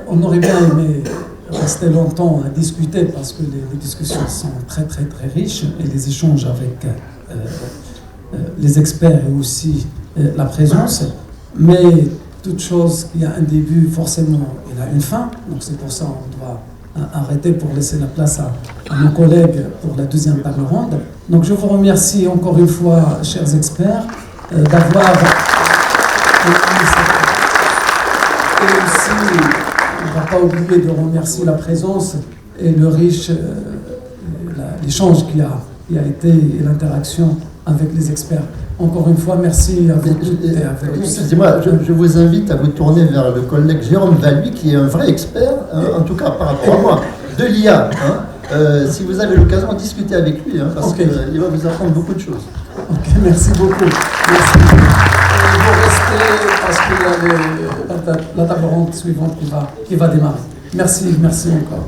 on aurait bien aimé rester longtemps à discuter parce que les discussions sont très très très riches et les échanges avec les experts et aussi la présence. Mais toute chose qui a un début, forcément, il a une fin. Donc c'est pour ça qu'on doit arrêter pour laisser la place à nos collègues pour la deuxième table ronde. Donc je vous remercie encore une fois, chers experts, d'avoir... Et aussi, on ne va pas oublier de remercier la présence et le riche l'échange qui a été et l'interaction avec les experts. Encore une fois, merci à vous toutes et à vous. Excusez-moi, je vous invite à vous tourner vers le collègue Jérôme Valui, qui est un vrai expert, hein, en tout cas par rapport à moi, de l'IA. Hein. si vous avez l'occasion, discutez avec lui, hein, parce Okay. qu'il va vous apprendre beaucoup de choses. Ok, merci beaucoup. Merci. Vous restez parce qu'il y a la table ronde suivante qui va démarrer. Merci encore.